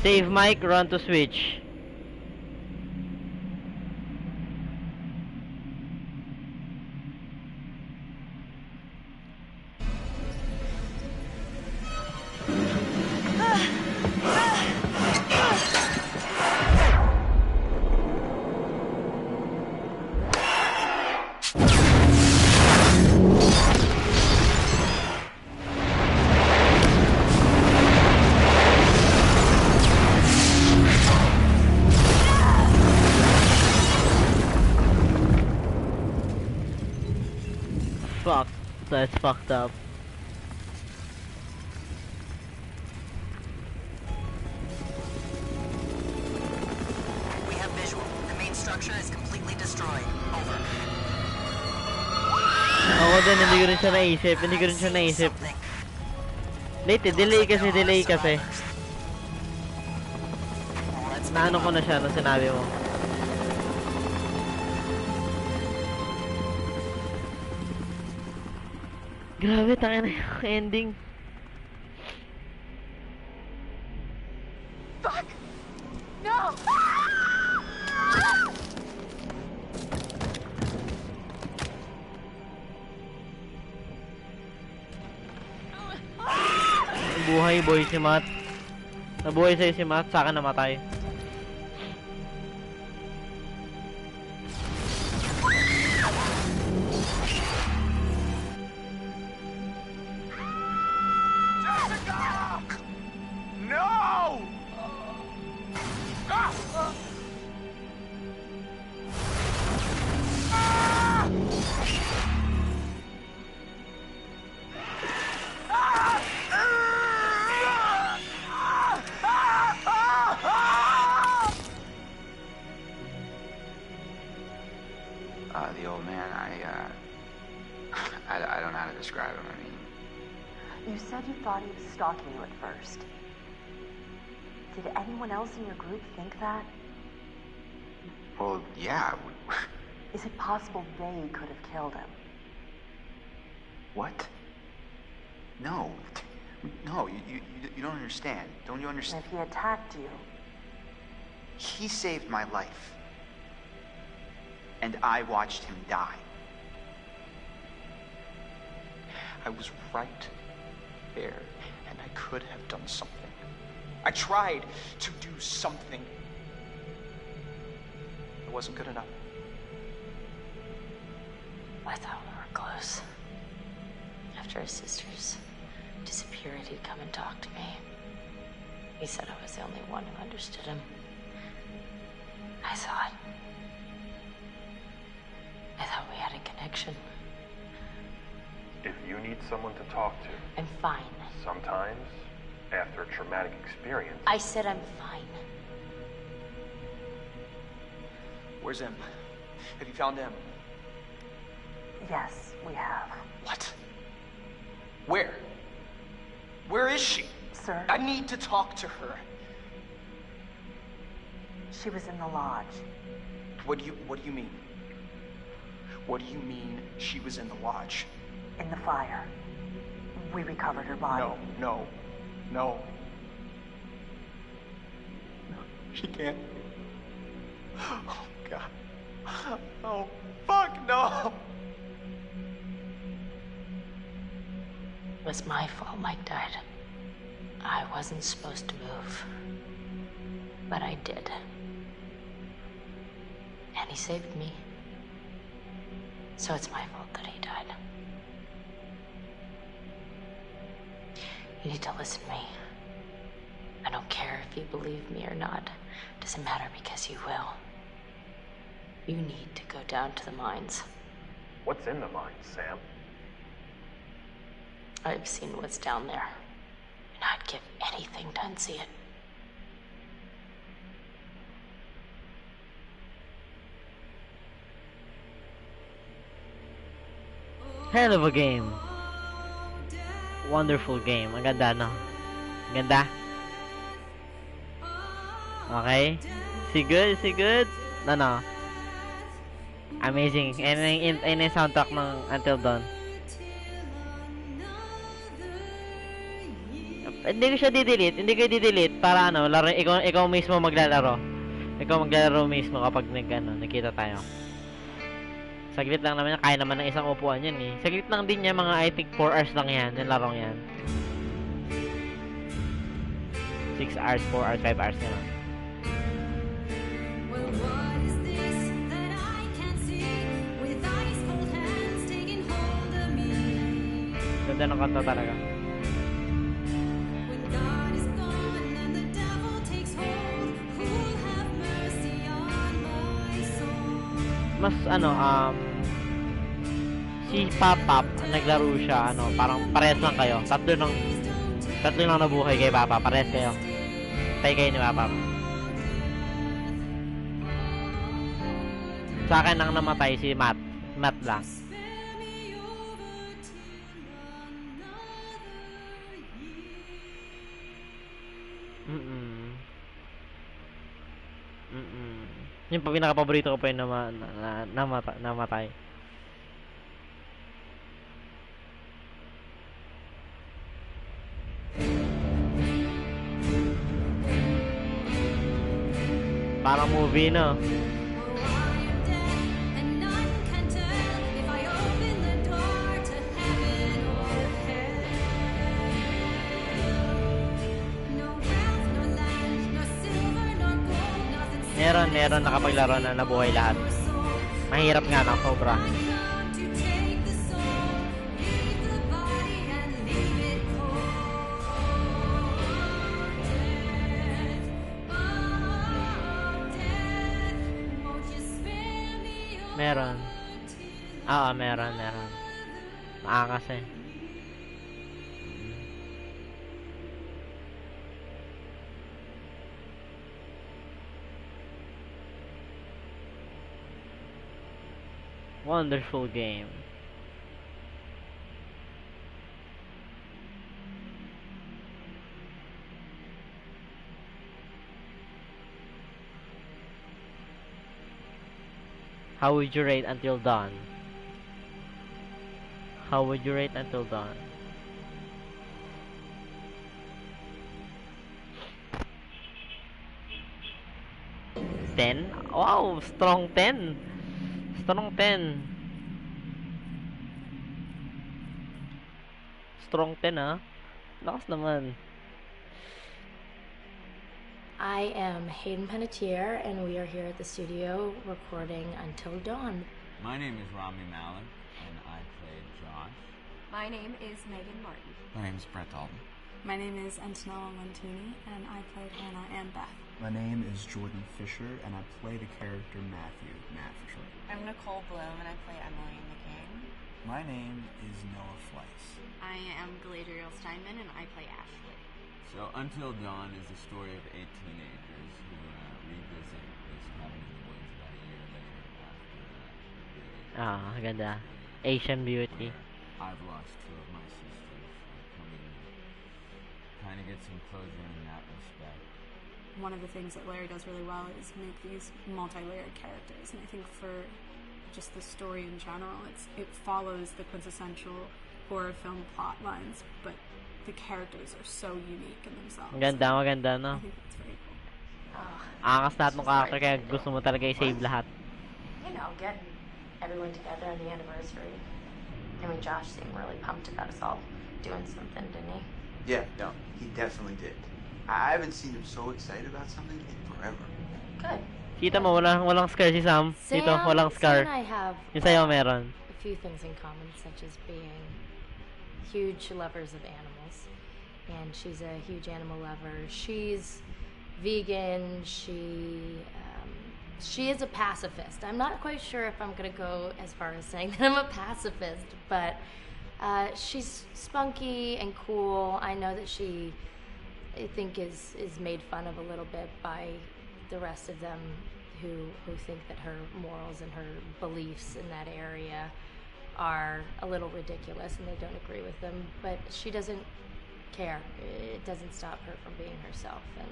Save Mike, run to switch. Fuck, that's fucked up. We have visual. The main structure is completely destroyed. Over. Ako din, hindi ko rin siya naisip. Late, delay kasi. Naano ko na siya nung sinabi mo. Grabe, tangin na yung ending. Fuck! No! Buhay boy si Matt. Nabuhay sa'yo si Matt, sa akin namatay. No! The old man, I don't know how to describe him. I mean, You said you thought he was stalking you at first. Did anyone else in your group think that? well, yeah. Is it possible they could have killed him? What? No. No, you don't understand. Don't you And understand? if he attacked you, He saved my life. And I watched him die. I was right there, and I could have done something. I tried to do something. It wasn't good enough. I thought we were close. After his sisters disappeared, he'd come and talk to me. He said I was the only one who understood him. I thought we had a connection. If you need someone to talk to, I'm fine. sometimes, after a traumatic experience, I said I'm fine. Where's him? Have you found him? Yes, we have. What? Where? Where is she? Sir, I need to talk to her. she was in the lodge. What do you mean? What do you mean she was in the lodge? In the fire. We recovered her body. No. No. She can't. Oh, God. Oh, fuck, no. It was my fault Mike died. I wasn't supposed to move. But I did. And he saved me. So it's my fault that he died. You need to listen to me. I don't care if you believe me or not. Doesn't matter because you will. You need to go down to the mines. what's in the mines, Sam? I've seen what's down there. And I'd give anything to unsee it. Hell of a game. Wonderful game. Ang ganda, no? Ang ganda. Okay. See good? No. Amazing. And yung soundtrack ng Until Dawn. Hindi ko siya di-delete. Hindi ko di-delete para ano, laro, ikaw mismo maglalaro. Ikaw maglalaro mismo kapag nakita tayo. Saglit lang naman yan. Kaya naman ng isang upuan yan eh. Saglit lang din yan. Mga I think 4 hours lang yan. Yung larong yan. 6 hours, 4 hours, 5 hours na lang. Ganda ng kanta talaga. Mas si Papap naglaro siya parang parehas lang kayo. Tatlo lang nabuhay kay Papa, parehas kayo. Tay kayo ni Papap. Sa akin ang namatay si Matt lang. Yung pinaka-paborito ko pa yung namatay. Parang movie, no? Meron nakapaglaro na nabuhay lahat. Mahirap nga na, sobra. Meron. Oo, meron. Maangas eh. Wonderful game. How would you rate Until Dawn? How would you rate Until Dawn? Wow, strong 10. Strong 10. Strong 10 ah. Lakas naman. I am Hayden Panettiere, and we are here at the studio recording Until Dawn. My name is Rami Malek, and I played Josh. My name is Megan Martin. My name is Brett Dalton. My name is Antonella Lentini, and I played Hannah and Beth. My name is Jordan Fisher, and I play the character Matthew, Matt for short. I'm Nicole Bloom, and I play Emily McCain. My name is Noah Fleiss. I am Galadriel Steinman, and I play Ashley. So, Until Dawn is the story of 8 teenagers who revisit this cabin in the woods about a year later after ganda. Asian Beauty. I've lost 2 of my sisters. Kind of get some closure in that respect. One of the things that Larry does really well is make these multi-layered characters, and I think for just the story in general, it follows the quintessential horror film plot lines, but the characters are so unique in themselves. Maganda, no? I think that's very cool. Angas lahat ng character, kaya gusto mo talaga i-save lahat. You know, getting everyone together on the anniversary. I mean, Josh seemed really pumped about us all doing something, didn't he? Yeah, no, he definitely did. I haven't seen him so excited about something in forever. Good. Kita mo, walang scar si Sam. Dito, walang scar. Sam and I have yung sa'yo meron. a few things in common, such as being huge lovers of animals. And she's a huge animal lover. She's vegan. She is a pacifist. I'm not quite sure if I'm gonna go as far as saying that I'm a pacifist, but she's spunky and cool. I know that she, I think, is made fun of a little bit by the rest of them who think that her morals and her beliefs in that area are a little ridiculous and they don't agree with them, but she doesn't care. It doesn't stop her from being herself, and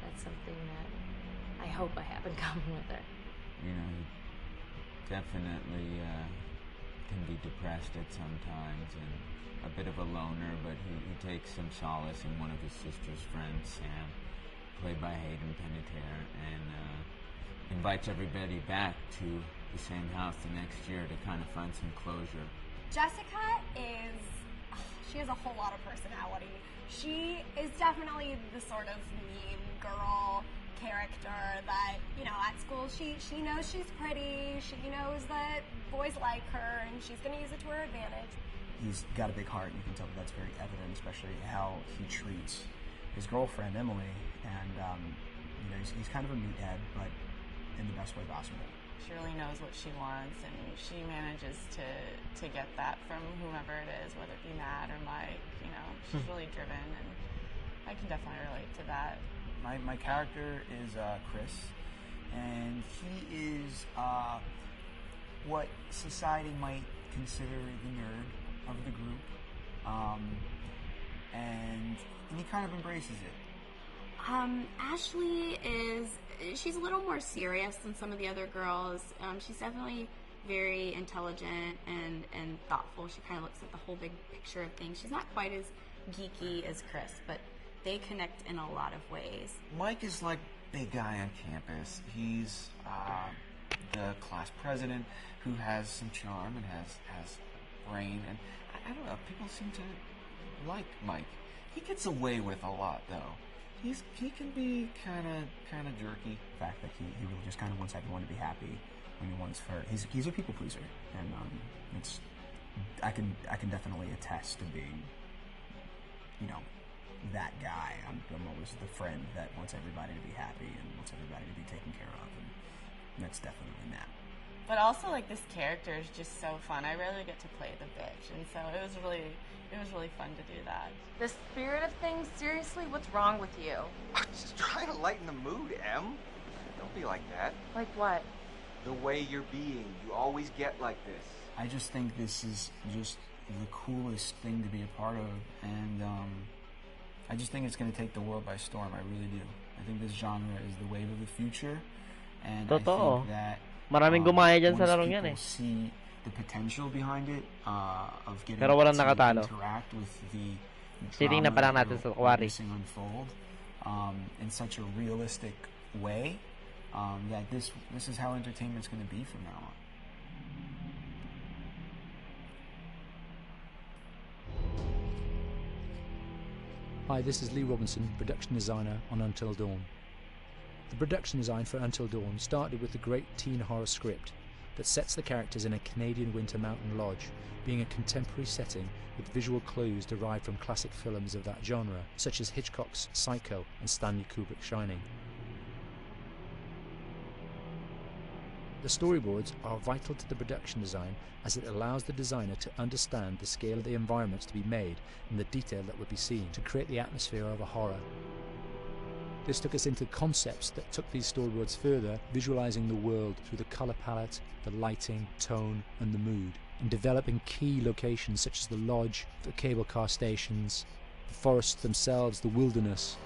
that's something that I hope I have in common with her. You know, definitely can be depressed at some times, and a bit of a loner, but he takes some solace in one of his sister's friends, Sam, played by Hayden Panettiere, and invites everybody back to the same house the next year to kind of find some closure. Jessica she has a whole lot of personality. She is definitely the sort of mean girl character that, you know, at school she knows she's pretty, she knows that boys like her, and she's going to use it to her advantage. He's got a big heart, and you can tell that that's very evident, especially how he treats his girlfriend, Emily, and, you know, he's kind of a meathead, but in the best way possible. She really knows what she wants, and she manages to get that from whomever it is, whether it be Matt or Mike. You know, she's really driven, and I can definitely relate to that. My character is Chris, and he is what society might consider the nerd of the group, and he kind of embraces it. Ashley she's a little more serious than some of the other girls. She's definitely very intelligent and thoughtful. She kind of looks at the whole big picture of things. She's not quite as geeky as Chris, but they connect in a lot of ways. Mike is like big guy on campus. He's the class president who has some charm and has brain, and I don't know, people seem to like Mike. He gets away with a lot though. He can be kind of jerky. The fact that he really just kind of wants everyone to be happy when he wants her. He's a people pleaser, and I can definitely attest to being, you know, that guy. I'm always the friend that wants everybody to be happy and wants everybody to be taken care of, and that's definitely Matt. But also, like, this character is just so fun. I rarely get to play the bitch, and so it was really fun to do that. The spirit of things, seriously, what's wrong with you? I'm just trying to lighten the mood, Em. Don't be like that. Like what? The way you're being. You always get like this. I just think this is just the coolest thing to be a part of, and I just think it's going to take the world by storm. I really do. I think this genre is the wave of the future, and Totoo. I think that Maraming gumaya dyan sa once larong yan people eh. see the potential behind it, of getting Pero walang to nakatalo. interact with the Titingnan pa lang drama natin that sa we're Kawari. witnessing unfold in such a realistic way, that this is how entertainment's going to be from now on. Hi, this is Lee Robinson, production designer on Until Dawn. The production design for Until Dawn started with the great teen horror script that sets the characters in a Canadian winter mountain lodge, being a contemporary setting with visual clues derived from classic films of that genre, such as Hitchcock's Psycho and Stanley Kubrick's Shining. The storyboards are vital to the production design, as it allows the designer to understand the scale of the environments to be made and the detail that would be seen to create the atmosphere of a horror. This took us into concepts that took these storyboards further, visualizing the world through the color palette, the lighting, tone, and the mood, and developing key locations such as the lodge, the cable car stations, the forests themselves, the wilderness.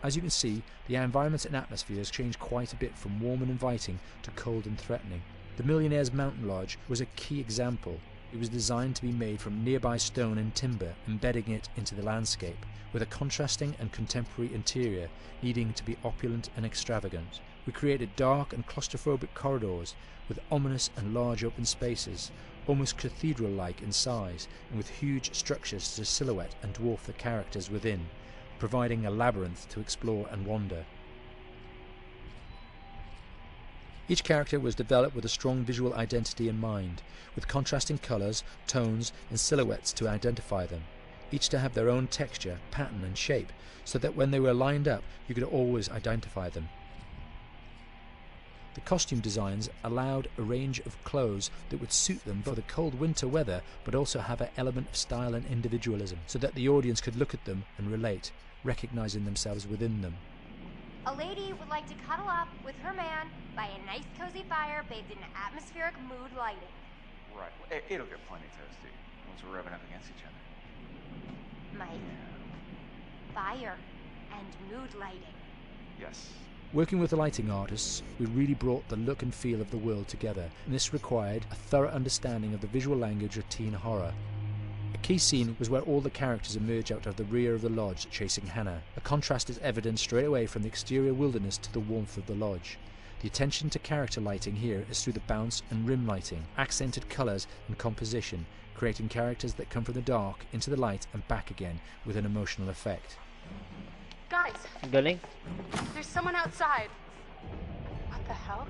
As you can see, the environments and atmospheres changed quite a bit from warm and inviting to cold and threatening. The Millionaire's Mountain Lodge was a key example. It was designed to be made from nearby stone and timber, embedding it into the landscape, with a contrasting and contemporary interior needing to be opulent and extravagant. We created dark and claustrophobic corridors with ominous and large open spaces, almost cathedral-like in size, and with huge structures to silhouette and dwarf the characters within, providing a labyrinth to explore and wander. Each character was developed with a strong visual identity in mind, with contrasting colours, tones and silhouettes to identify them, each to have their own texture, pattern and shape, so that when they were lined up you could always identify them. The costume designs allowed a range of clothes that would suit them for the cold winter weather, but also have an element of style and individualism, so that the audience could look at them and relate, recognizing themselves within them. A lady would like to cuddle up with her man by a nice cozy fire bathed in atmospheric mood lighting. Right. It'll get plenty toasty once we're rubbing up against each other. Mike, fire and mood lighting. Yes. Working with the lighting artists, we really brought the look and feel of the world together, and this required a thorough understanding of the visual language of teen horror. A key scene was where all the characters emerge out of the rear of the lodge chasing Hannah. A contrast is evident straight away from the exterior wilderness to the warmth of the lodge. The attention to character lighting here is through the bounce and rim lighting, accented colours and composition, creating characters that come from the dark into the light and back again with an emotional effect. Guys, Galing. there's someone outside. What the hell?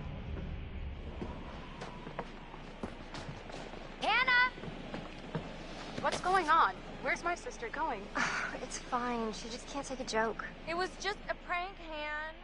Hannah! What's going on? Where's my sister going? It's fine. She just can't take a joke. It was just a prank, Han.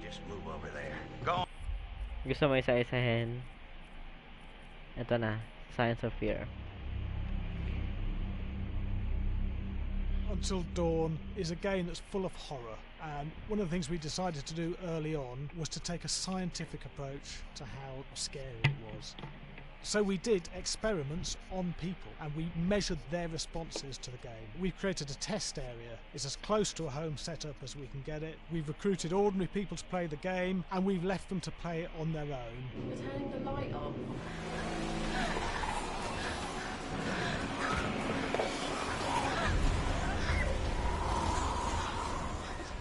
Just move over there. Go on. Gusto mo isa-isahin? Ito na, Science of Fear. Until Dawn is a game that's full of horror, and one of the things we decided to do early on was to take a scientific approach to how scary it was. So we did experiments on people and we measured their responses to the game. We've created a test area. It's as close to a home setup as we can get it. We've recruited ordinary people to play the game and we've left them to play it on their own. You're turning the light on.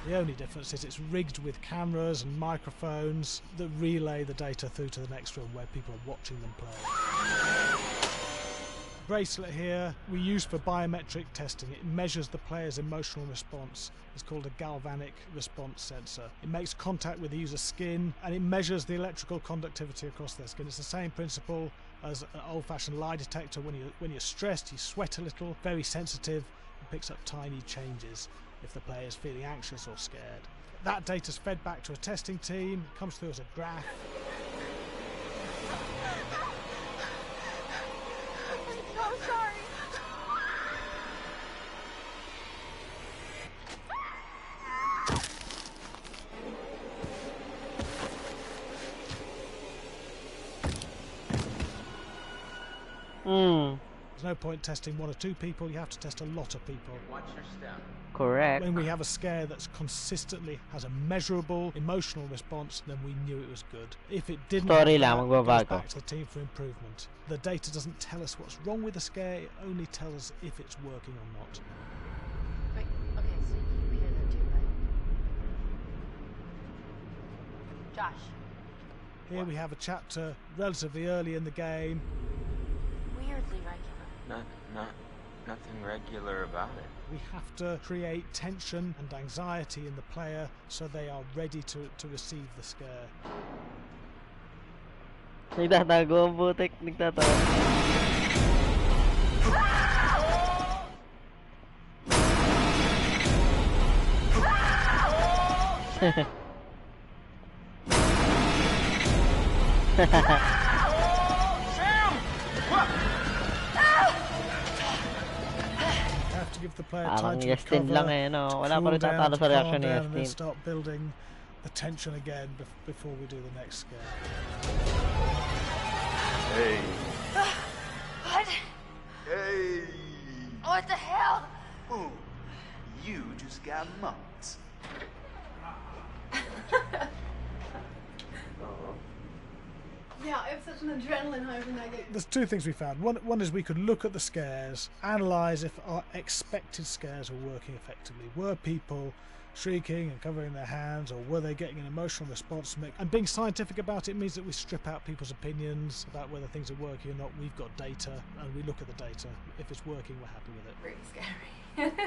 The only difference is it's rigged with cameras and microphones that relay the data through to the next room where people are watching them play. Bracelet here we use for biometric testing. It measures the player's emotional response. It's called a galvanic response sensor. It makes contact with the user's skin and it measures the electrical conductivity across their skin. It's the same principle as an old-fashioned lie detector. When you're stressed, you sweat a little, very sensitive, it picks up tiny changes if the player is feeling anxious or scared. That data's fed back to a testing team, comes through as a graph. I'm so sorry. There's no point testing one or two people, you have to test a lot of people. Watch your step. Correct. When we have a scare that's consistently has a measurable emotional response, then we knew it was good. If it didn't, Story have lang, that, it magbabago. goes back to the team for improvement. The data doesn't tell us what's wrong with the scare, it only tells us if it's working or not. Wait, okay, so you hear that too, right? Josh. Here we have a chapter relatively early in the game. Weirdly regular. Nothing regular about it. We have to create tension and anxiety in the player so they are ready to receive the scare. Nagtatago ang putik, nagtatago. To give the player Parang time to Yastin recover, lang eh, no? Wala cool pa rin down, tatalo sa calm reaction ni down, and then Yastin. start building the tension again before we do the next scare. Hey. What? Hey. What the hell? Ooh, you just got mugged. Yeah, I have such an adrenaline high when I get. There's two things we found. One is we could look at the scares, analyse if our expected scares were working effectively. Were people shrieking and covering their hands, or were they getting an emotional response? And being scientific about it means that we strip out people's opinions about whether things are working or not. We've got data, and we look at the data. If it's working, we're happy with it. Pretty scary.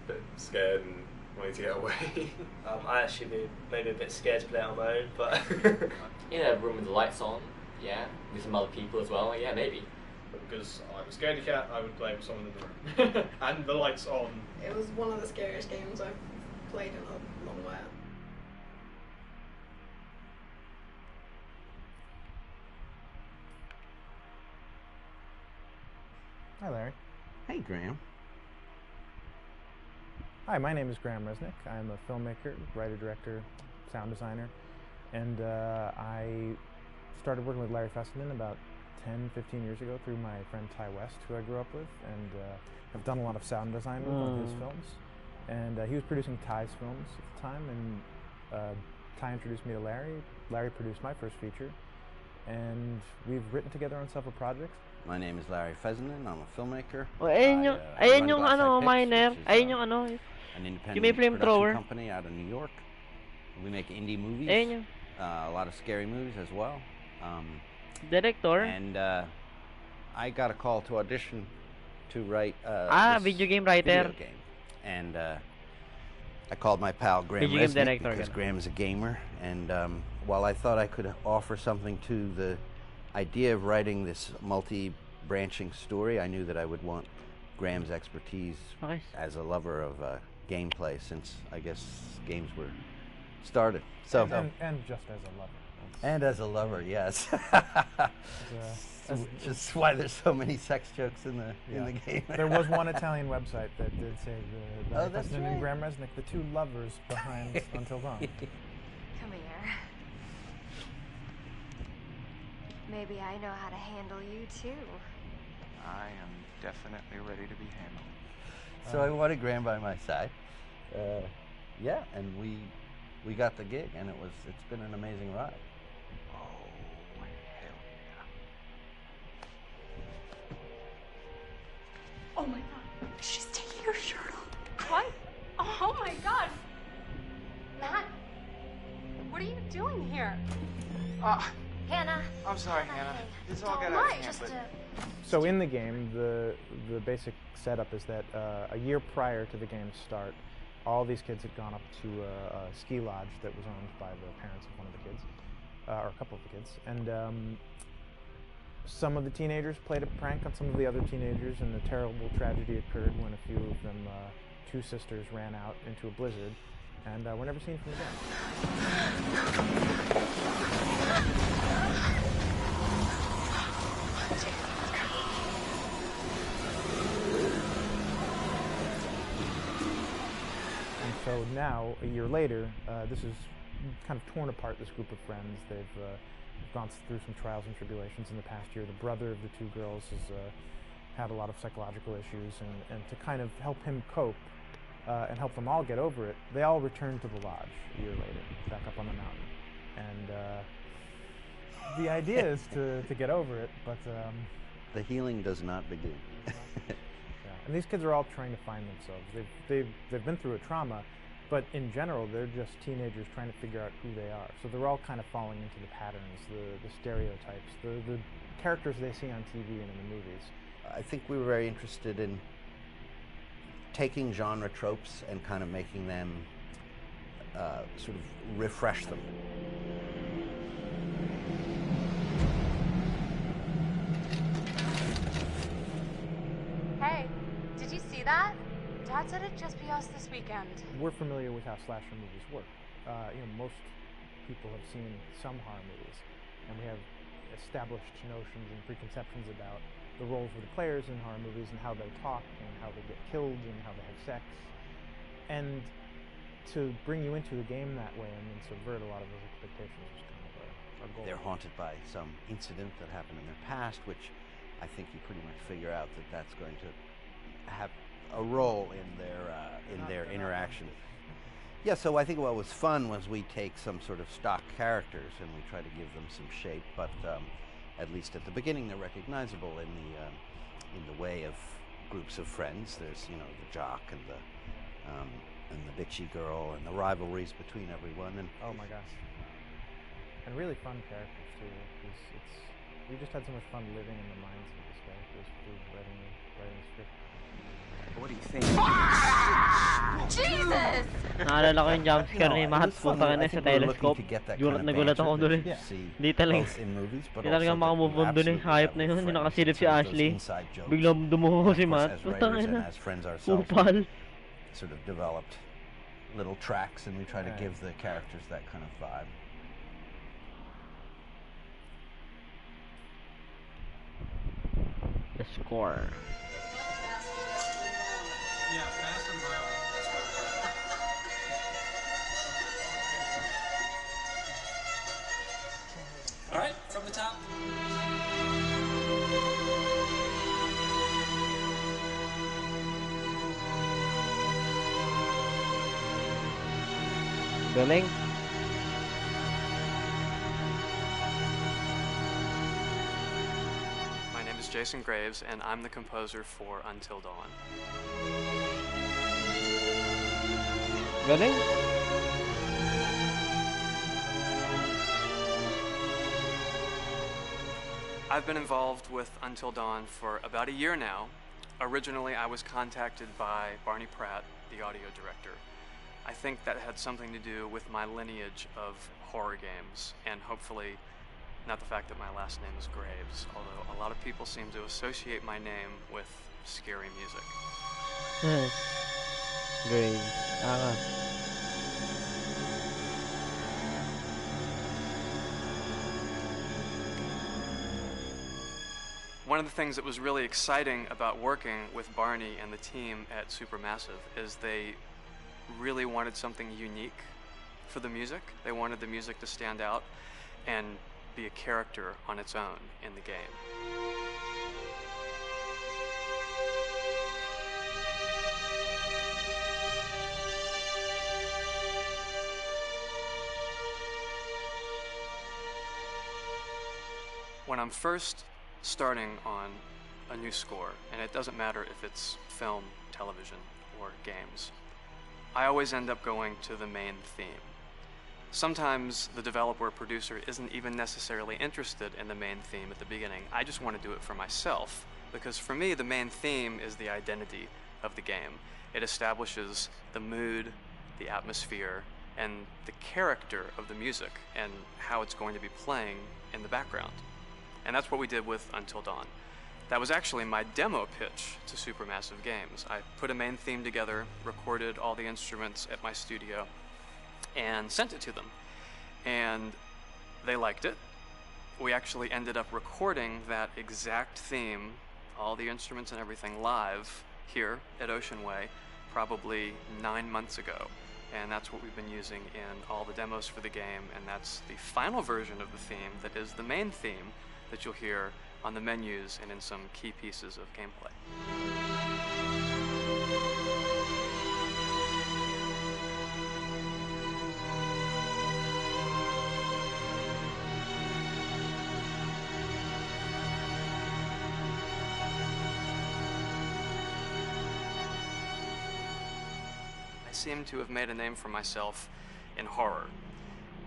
Bit scared and wanting to get away. I actually be maybe a bit scared to play it on my own, but in a room with the lights on, yeah, with some other people as well, yeah, maybe. Because I'm a scaredy cat, I would play with someone in the room. And the lights on. It was one of the scariest games I've played in a long while. Hi, Larry. Hey, Graham. Hi, my name is Graham Resnick. I'm a filmmaker, writer, director, sound designer, and I started working with Larry Fessenden about 10, 15 years ago through my friend Ty West, who I grew up with, and I've done a lot of sound design with on his films. And he was producing Ty's films at the time, and Ty introduced me to Larry. Larry produced my first feature, and we've written together on several projects. My name is Larry Fessenden. I'm a filmmaker. Oh, ayun yung ano, miner. Ayun yung ano, an independent yung may production flamethrower. company out of New York. We make indie movies. Ayun yung a lot of scary movies as well. Director. And I got a call to audition to write this video game writer. video game. And I called my pal Graham Video game Resnick director because ganun. Graham is a gamer. And while I thought I could offer something to the idea of writing this multi-branching story, I knew that I would want Graham's expertise as a lover of gameplay, since I guess games were started. So And just as a lover. And as a lover, yes. Which is why there's so many sex jokes in the game. There was one Italian website that did say Oh, that's Fessenden right. and Graham Resnick, the two lovers behind Until Dawn. Come here. Maybe I know how to handle you too. I am definitely ready to be handled. So I wanted Graham by my side. Yeah, and we got the gig, and it's been an amazing ride. Oh my god, she's taking her shirt off. What? Oh my god. Matt, what are you doing here? Hannah. I'm sorry, Hannah. This all got out of What? hand, Just but So in the game, the basic setup is that a year prior to the game's start, all these kids had gone up to a ski lodge that was owned by the parents of one of the kids, or a couple of the kids, and some of the teenagers played a prank on some of the other teenagers, and a terrible tragedy occurred when a few of them, two sisters, ran out into a blizzard, and were never seen from again. And so now, a year later, this is kind of torn apart, this group of friends. They've gone through some trials and tribulations in the past year. The brother of the two girls has had a lot of psychological issues, and to kind of help him cope and help them all get over it, they all returned to the lodge a year later, back up on the mountain. And the idea is to get over it, but... the healing does not begin. And these kids are all trying to find themselves. They've been through a trauma, but in general, they're just teenagers trying to figure out who they are. So they're all kind of falling into the patterns, the stereotypes, the characters they see on TV and in the movies. I think we were very interested in taking genre tropes and kind of making them sort of refresh them. Hey, did you see that? Dad said it'd just be us this weekend. We're familiar with how slasher movies work. Most people have seen some horror movies, and we have established notions and preconceptions about the roles of the players in horror movies and how they talk and how they get killed and how they have sex. And to bring you into the game that way and then subvert a lot of those expectations was kind of our goal. They're haunted by some incident that happened in their past, which I think you pretty much figure out that that's going to have a role in their interaction. Yeah, so I think what was fun was we take some sort of stock characters and we try to give them some shape, but at least at the beginning they're recognizable in the way of groups of friends. There's the jock and the bitchy girl and the rivalries between everyone. And oh my gosh, and really fun characters too. We just had so much fun living in the minds of these characters through writing the script. What do you think? Jesus! Naalala ko yung jumpscare ni Mahat, putang ina sa telescope. Gulat na gulat ako doon eh. Hindi talaga makamove on doon eh. Hayop na yun, hindi nakasilip si Ashley. Biglang dumuho si Matt. Putang ina. Kupal. Sort of developed little tracks, and we try to give the characters that kind of vibe. The score. Yeah, fast and violent. That's what we're. All right, from the top. Galing. My name is Jason Graves, and I'm the composer for Until Dawn. Galing. I've been involved with Until Dawn for about a year now. Originally, I was contacted by Barney Pratt, the audio director. I think that had something to do with my lineage of horror games, and hopefully not the fact that my last name is Graves, although a lot of people seem to associate my name with scary music. Graves. One of the things that was really exciting about working with Barney and the team at Supermassive is they really wanted something unique for the music. They wanted the music to stand out and be a character on its own in the game. When I'm first starting on a new score, and it doesn't matter if it's film, television, or games, I always end up going to the main theme. Sometimes the developer or producer isn't even necessarily interested in the main theme at the beginning. I just want to do it for myself, because for me, the main theme is the identity of the game. It establishes the mood, the atmosphere, and the character of the music, and how it's going to be playing in the background. And that's what we did with Until Dawn. That was actually my demo pitch to Supermassive Games. I put a main theme together, recorded all the instruments at my studio, and sent it to them. And they liked it. We actually ended up recording that exact theme, all the instruments and everything, live here at Ocean Way probably 9 months ago. And that's what we've been using in all the demos for the game, and that's the final version of the theme that is the main theme that you'll hear on the menus and in some key pieces of gameplay. I seem to have made a name for myself in horror.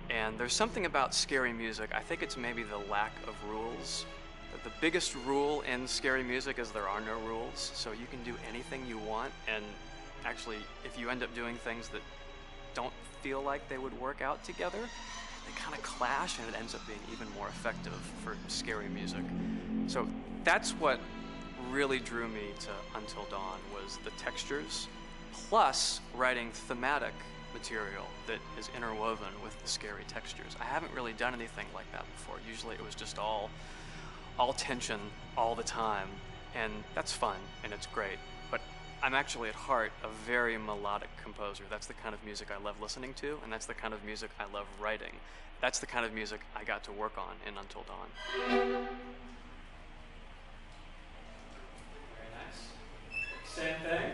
And there's something about scary music, I think it's maybe the lack of rules. The biggest rule in scary music is there are no rules, so you can do anything you want, and actually, if you end up doing things that don't feel like they would work out together, they kind of clash, and it ends up being even more effective for scary music. So that's what really drew me to Until Dawn, was the textures, plus writing thematic material that is interwoven with the scary textures. I haven't really done anything like that before. Usually it was just all tension all the time, and that's fun and it's great. But I'm actually at heart a very melodic composer. That's the kind of music I love listening to, and that's the kind of music I love writing. That's the kind of music I got to work on in Until Dawn. Very nice. Same thing.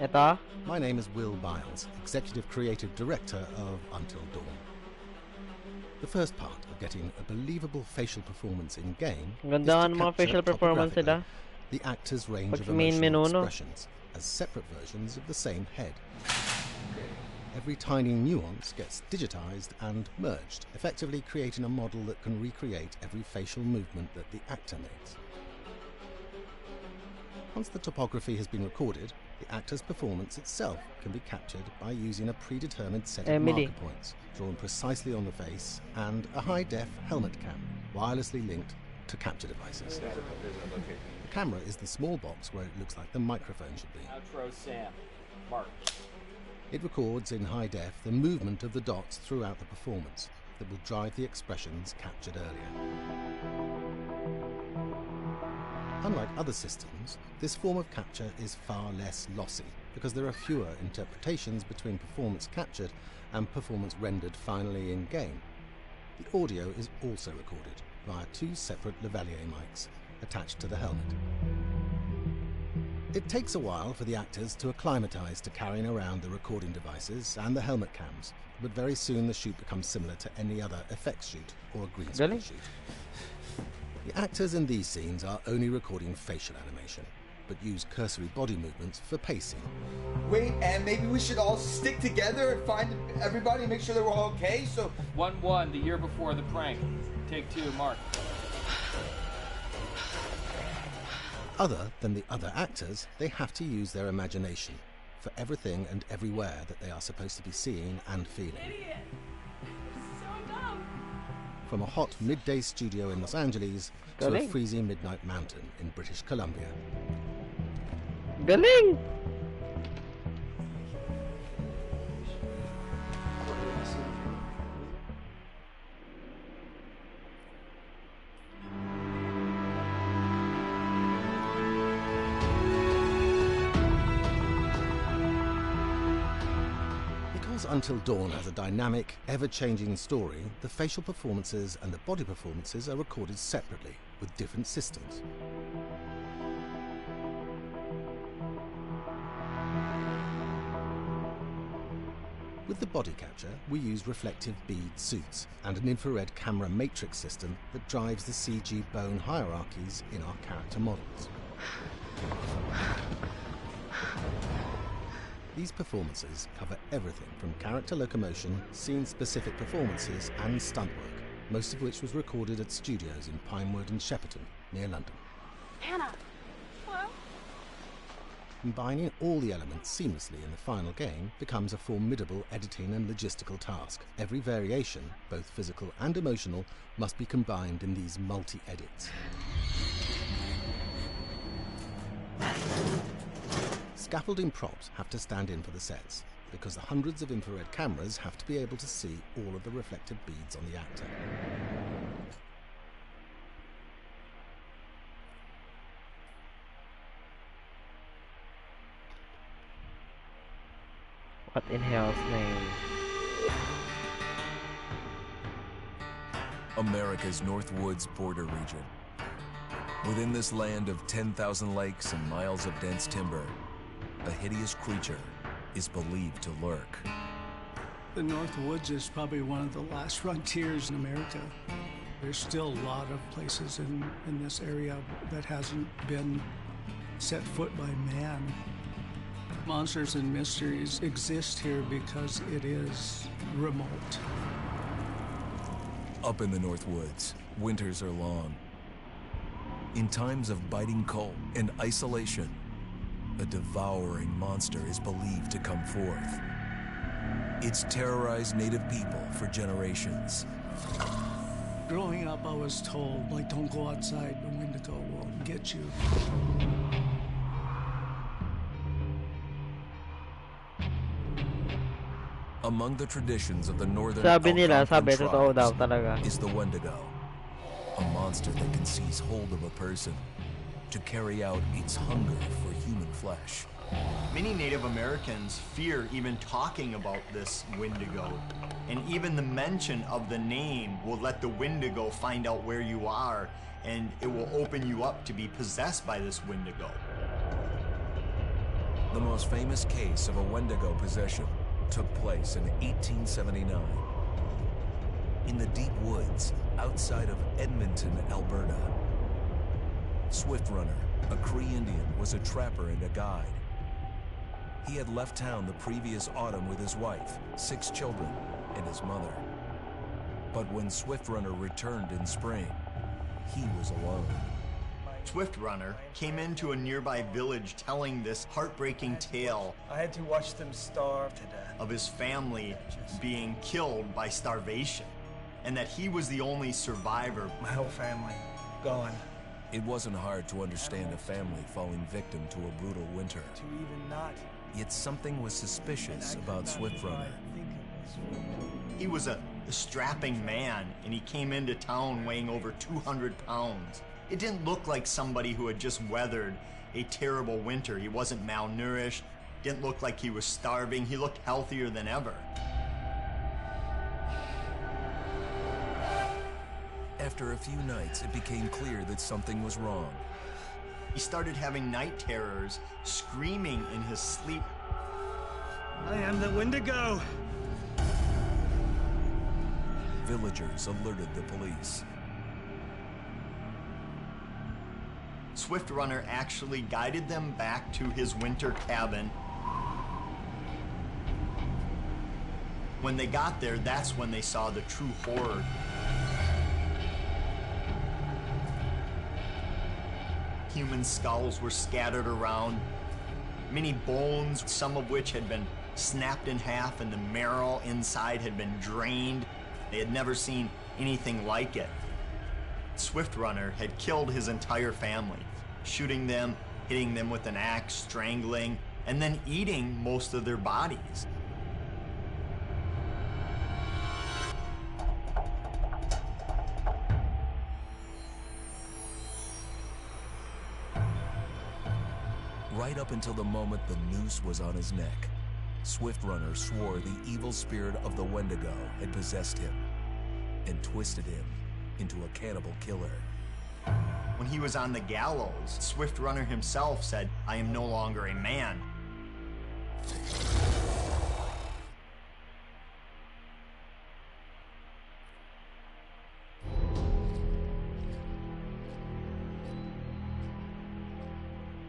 Ito? My name is Will Biles, Executive Creative Director of Until Dawn. The first part of getting a believable facial performance in-game is Ganda to ng mga capture facial performance topographically nila. the actor's range Pag of sa main emotional menu, no? expressions as separate versions of the same head. Every tiny nuance gets digitized and merged, effectively creating a model that can recreate every facial movement that the actor makes. Once the topography has been recorded, the actor's performance itself can be captured by using a predetermined set of Emily. marker points drawn precisely on the face and a high-def helmet cam wirelessly linked to capture devices. The camera is the small box where it looks like the microphone should be. Outro Sam. Mark. It records in high def the movement of the dots throughout the performance. that will drive the expressions captured earlier. Unlike other systems, this form of capture is far less lossy because there are fewer interpretations between performance captured and performance rendered finally in-game. The audio is also recorded via 2 separate lavalier mics attached to the helmet. It takes a while for the actors to acclimatise to carrying around the recording devices and the helmet cams, but very soon the shoot becomes similar to any other effects shoot or a green screen shoot. The actors in these scenes are only recording facial animation, but use cursory body movements for pacing. Wait, and maybe we should all stick together and find everybody and make sure that we're all okay, so... 1-1, the year before the prank. Take 2, Mark. Other than the other actors, they have to use their imagination for everything and everywhere that they are supposed to be seeing and feeling. Idiot! So dumb! From a hot midday studio in Los Angeles to a freezing midnight mountain in British Columbia. Galing! Because Until Dawn has a dynamic, ever-changing story, the facial performances and the body performances are recorded separately with different systems. With the body capture, we use reflective bead suits and an infrared camera matrix system that drives the CG bone hierarchies in our character models. These performances cover everything from character locomotion, scene-specific performances and stunt work, most of which was recorded at studios in Pinewood and Shepperton, near London. Hannah! Hello? Combining all the elements seamlessly in the final game becomes a formidable editing and logistical task. Every variation, both physical and emotional, must be combined in these multi-edits. Scaffolding props have to stand in for the sets, because the hundreds of infrared cameras have to be able to see all of the reflected beads on the actor. What in hell's name? America's Northwoods border region. Within this land of 10,000 lakes and miles of dense timber, a hideous creature is believed to lurk. The Northwoods is probably one of the last frontiers in America. There's still a lot of places in this area that hasn't been set foot by man. Monsters and mysteries exist here because it is remote. Up in the Northwoods, winters are long. In times of biting cold and isolation, a devouring monster is believed to come forth. It's terrorized native people for generations. Growing up, I was told, like, don't go outside, the Wendigo will get you. Among the traditions of the northern Sabi nila, Algonquin sabi totoo daw tribes talaga. is the Wendigo, a monster that can seize hold of a person to carry out its hunger for human flesh. Many Native Americans fear even talking about this Wendigo, and even the mention of the name will let the Wendigo find out where you are, and it will open you up to be possessed by this Wendigo. The most famous case of a Wendigo possession took place in 1879 in the deep woods outside of Edmonton, Alberta. Swift Runner, a Cree Indian, was a trapper and a guide. He had left town the previous autumn with his wife, 6 children, and his mother. But when Swift Runner returned in spring, he was alone. Swift Runner came into a nearby village telling this heartbreaking tale. I had to watch them starve to death. Of his family being killed by starvation, and that he was the only survivor. My whole family gone. It wasn't hard to understand a family falling victim to a brutal winter. To even not. Yet something was suspicious about Swift Runner. He was a a strapping man, and he came into town weighing over 200 pounds. It didn't look like somebody who had just weathered a terrible winter. He wasn't malnourished, didn't look like he was starving. He looked healthier than ever. After a few nights, it became clear that something was wrong. He started having night terrors, screaming in his sleep. I am the Wendigo! Villagers alerted the police. Swift Runner actually guided them back to his winter cabin. When they got there, that's when they saw the true horror. Human skulls were scattered around, many bones, some of which had been snapped in half and the marrow inside had been drained. They had never seen anything like it. Swift Runner had killed his entire family, shooting them, hitting them with an axe, strangling, and then eating most of their bodies. Right up until the moment the noose was on his neck, Swift Runner swore the evil spirit of the Wendigo had possessed him and twisted him into a cannibal killer. When he was on the gallows, Swift Runner himself said, "I am no longer a man."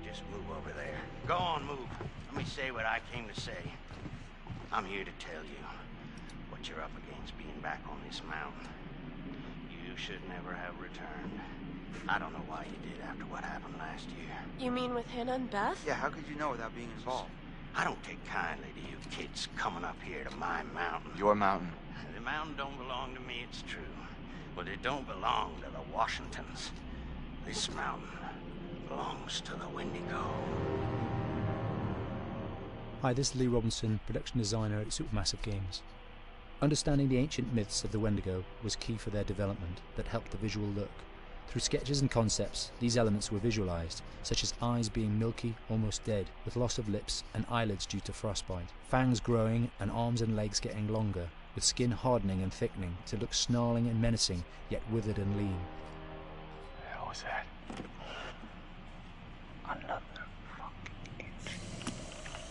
Just move over there. Go on, move. Let me say what I came to say. I'm here to tell you what you're up against being back on this mountain. You should never have returned. I don't know why you did after what happened last year. You mean with Hannah and Beth? Yeah, how could you know without being involved? I don't take kindly to you kids coming up here to my mountain. Your mountain. The mountain don't belong to me, it's true. But it don't belong to the Washingtons. This mountain belongs to the Wendigo. Hi, this is Lee Robinson, production designer at Supermassive Games. Understanding the ancient myths of the Wendigo was key for their development that helped the visual look. Through sketches and concepts, these elements were visualized, such as eyes being milky, almost dead, with loss of lips and eyelids due to frostbite, fangs growing and arms and legs getting longer, with skin hardening and thickening to look snarling and menacing, yet withered and lean. What the hell was that? Another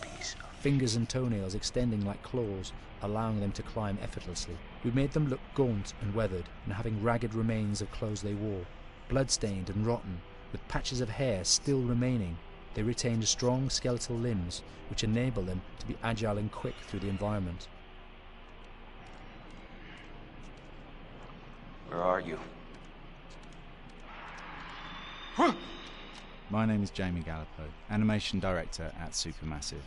piece of... Fingers and toenails extending like claws, allowing them to climb effortlessly. We made them look gaunt and weathered, and having ragged remains of clothes they wore. Blood-stained and rotten, with patches of hair still remaining, they retained strong skeletal limbs, which enable them to be agile and quick through the environment. Where are you? My name is Jamie Gallipo, animation director at Supermassive.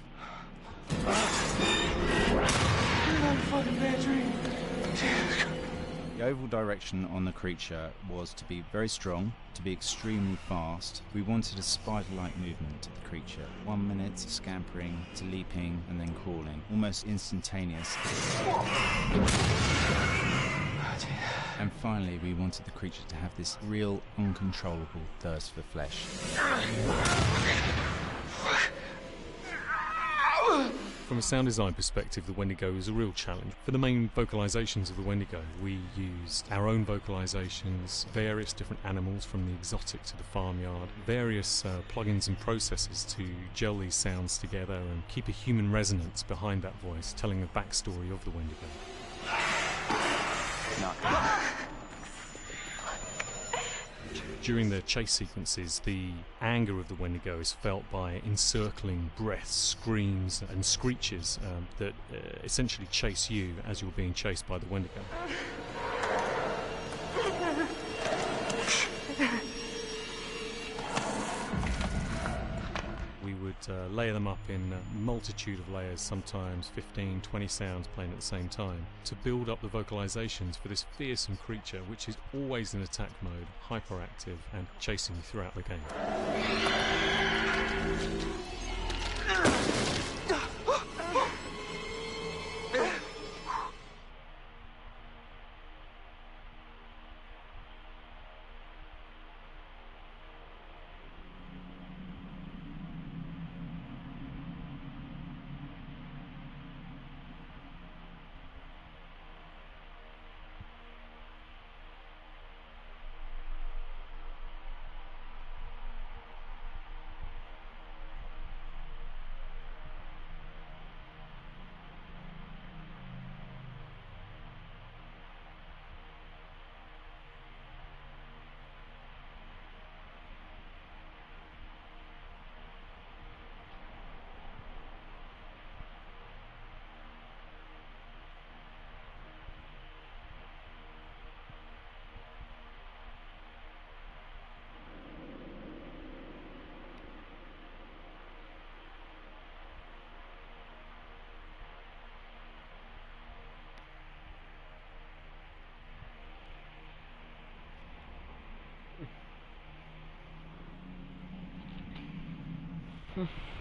The overall direction on the creature was to be very strong, to be extremely fast. We wanted a spider-like movement to the creature. 1 minute scampering to leaping and then crawling, almost instantaneous. And finally, we wanted the creature to have this real, uncontrollable thirst for flesh. From a sound design perspective, the Wendigo is a real challenge. For the main vocalizations of the Wendigo, we used our own vocalizations, various different animals from the exotic to the farmyard, various plugins and processes to gel these sounds together and keep a human resonance behind that voice, telling the backstory of the Wendigo. During the chase sequences, the anger of the Wendigo is felt by encircling breaths, screams and screeches that essentially chase you as you're being chased by the Wendigo. We would layer them up in a multitude of layers, sometimes 15, 20 sounds playing at the same time, to build up the vocalizations for this fearsome creature which is always in attack mode, hyperactive and chasing you throughout the game. Hmm.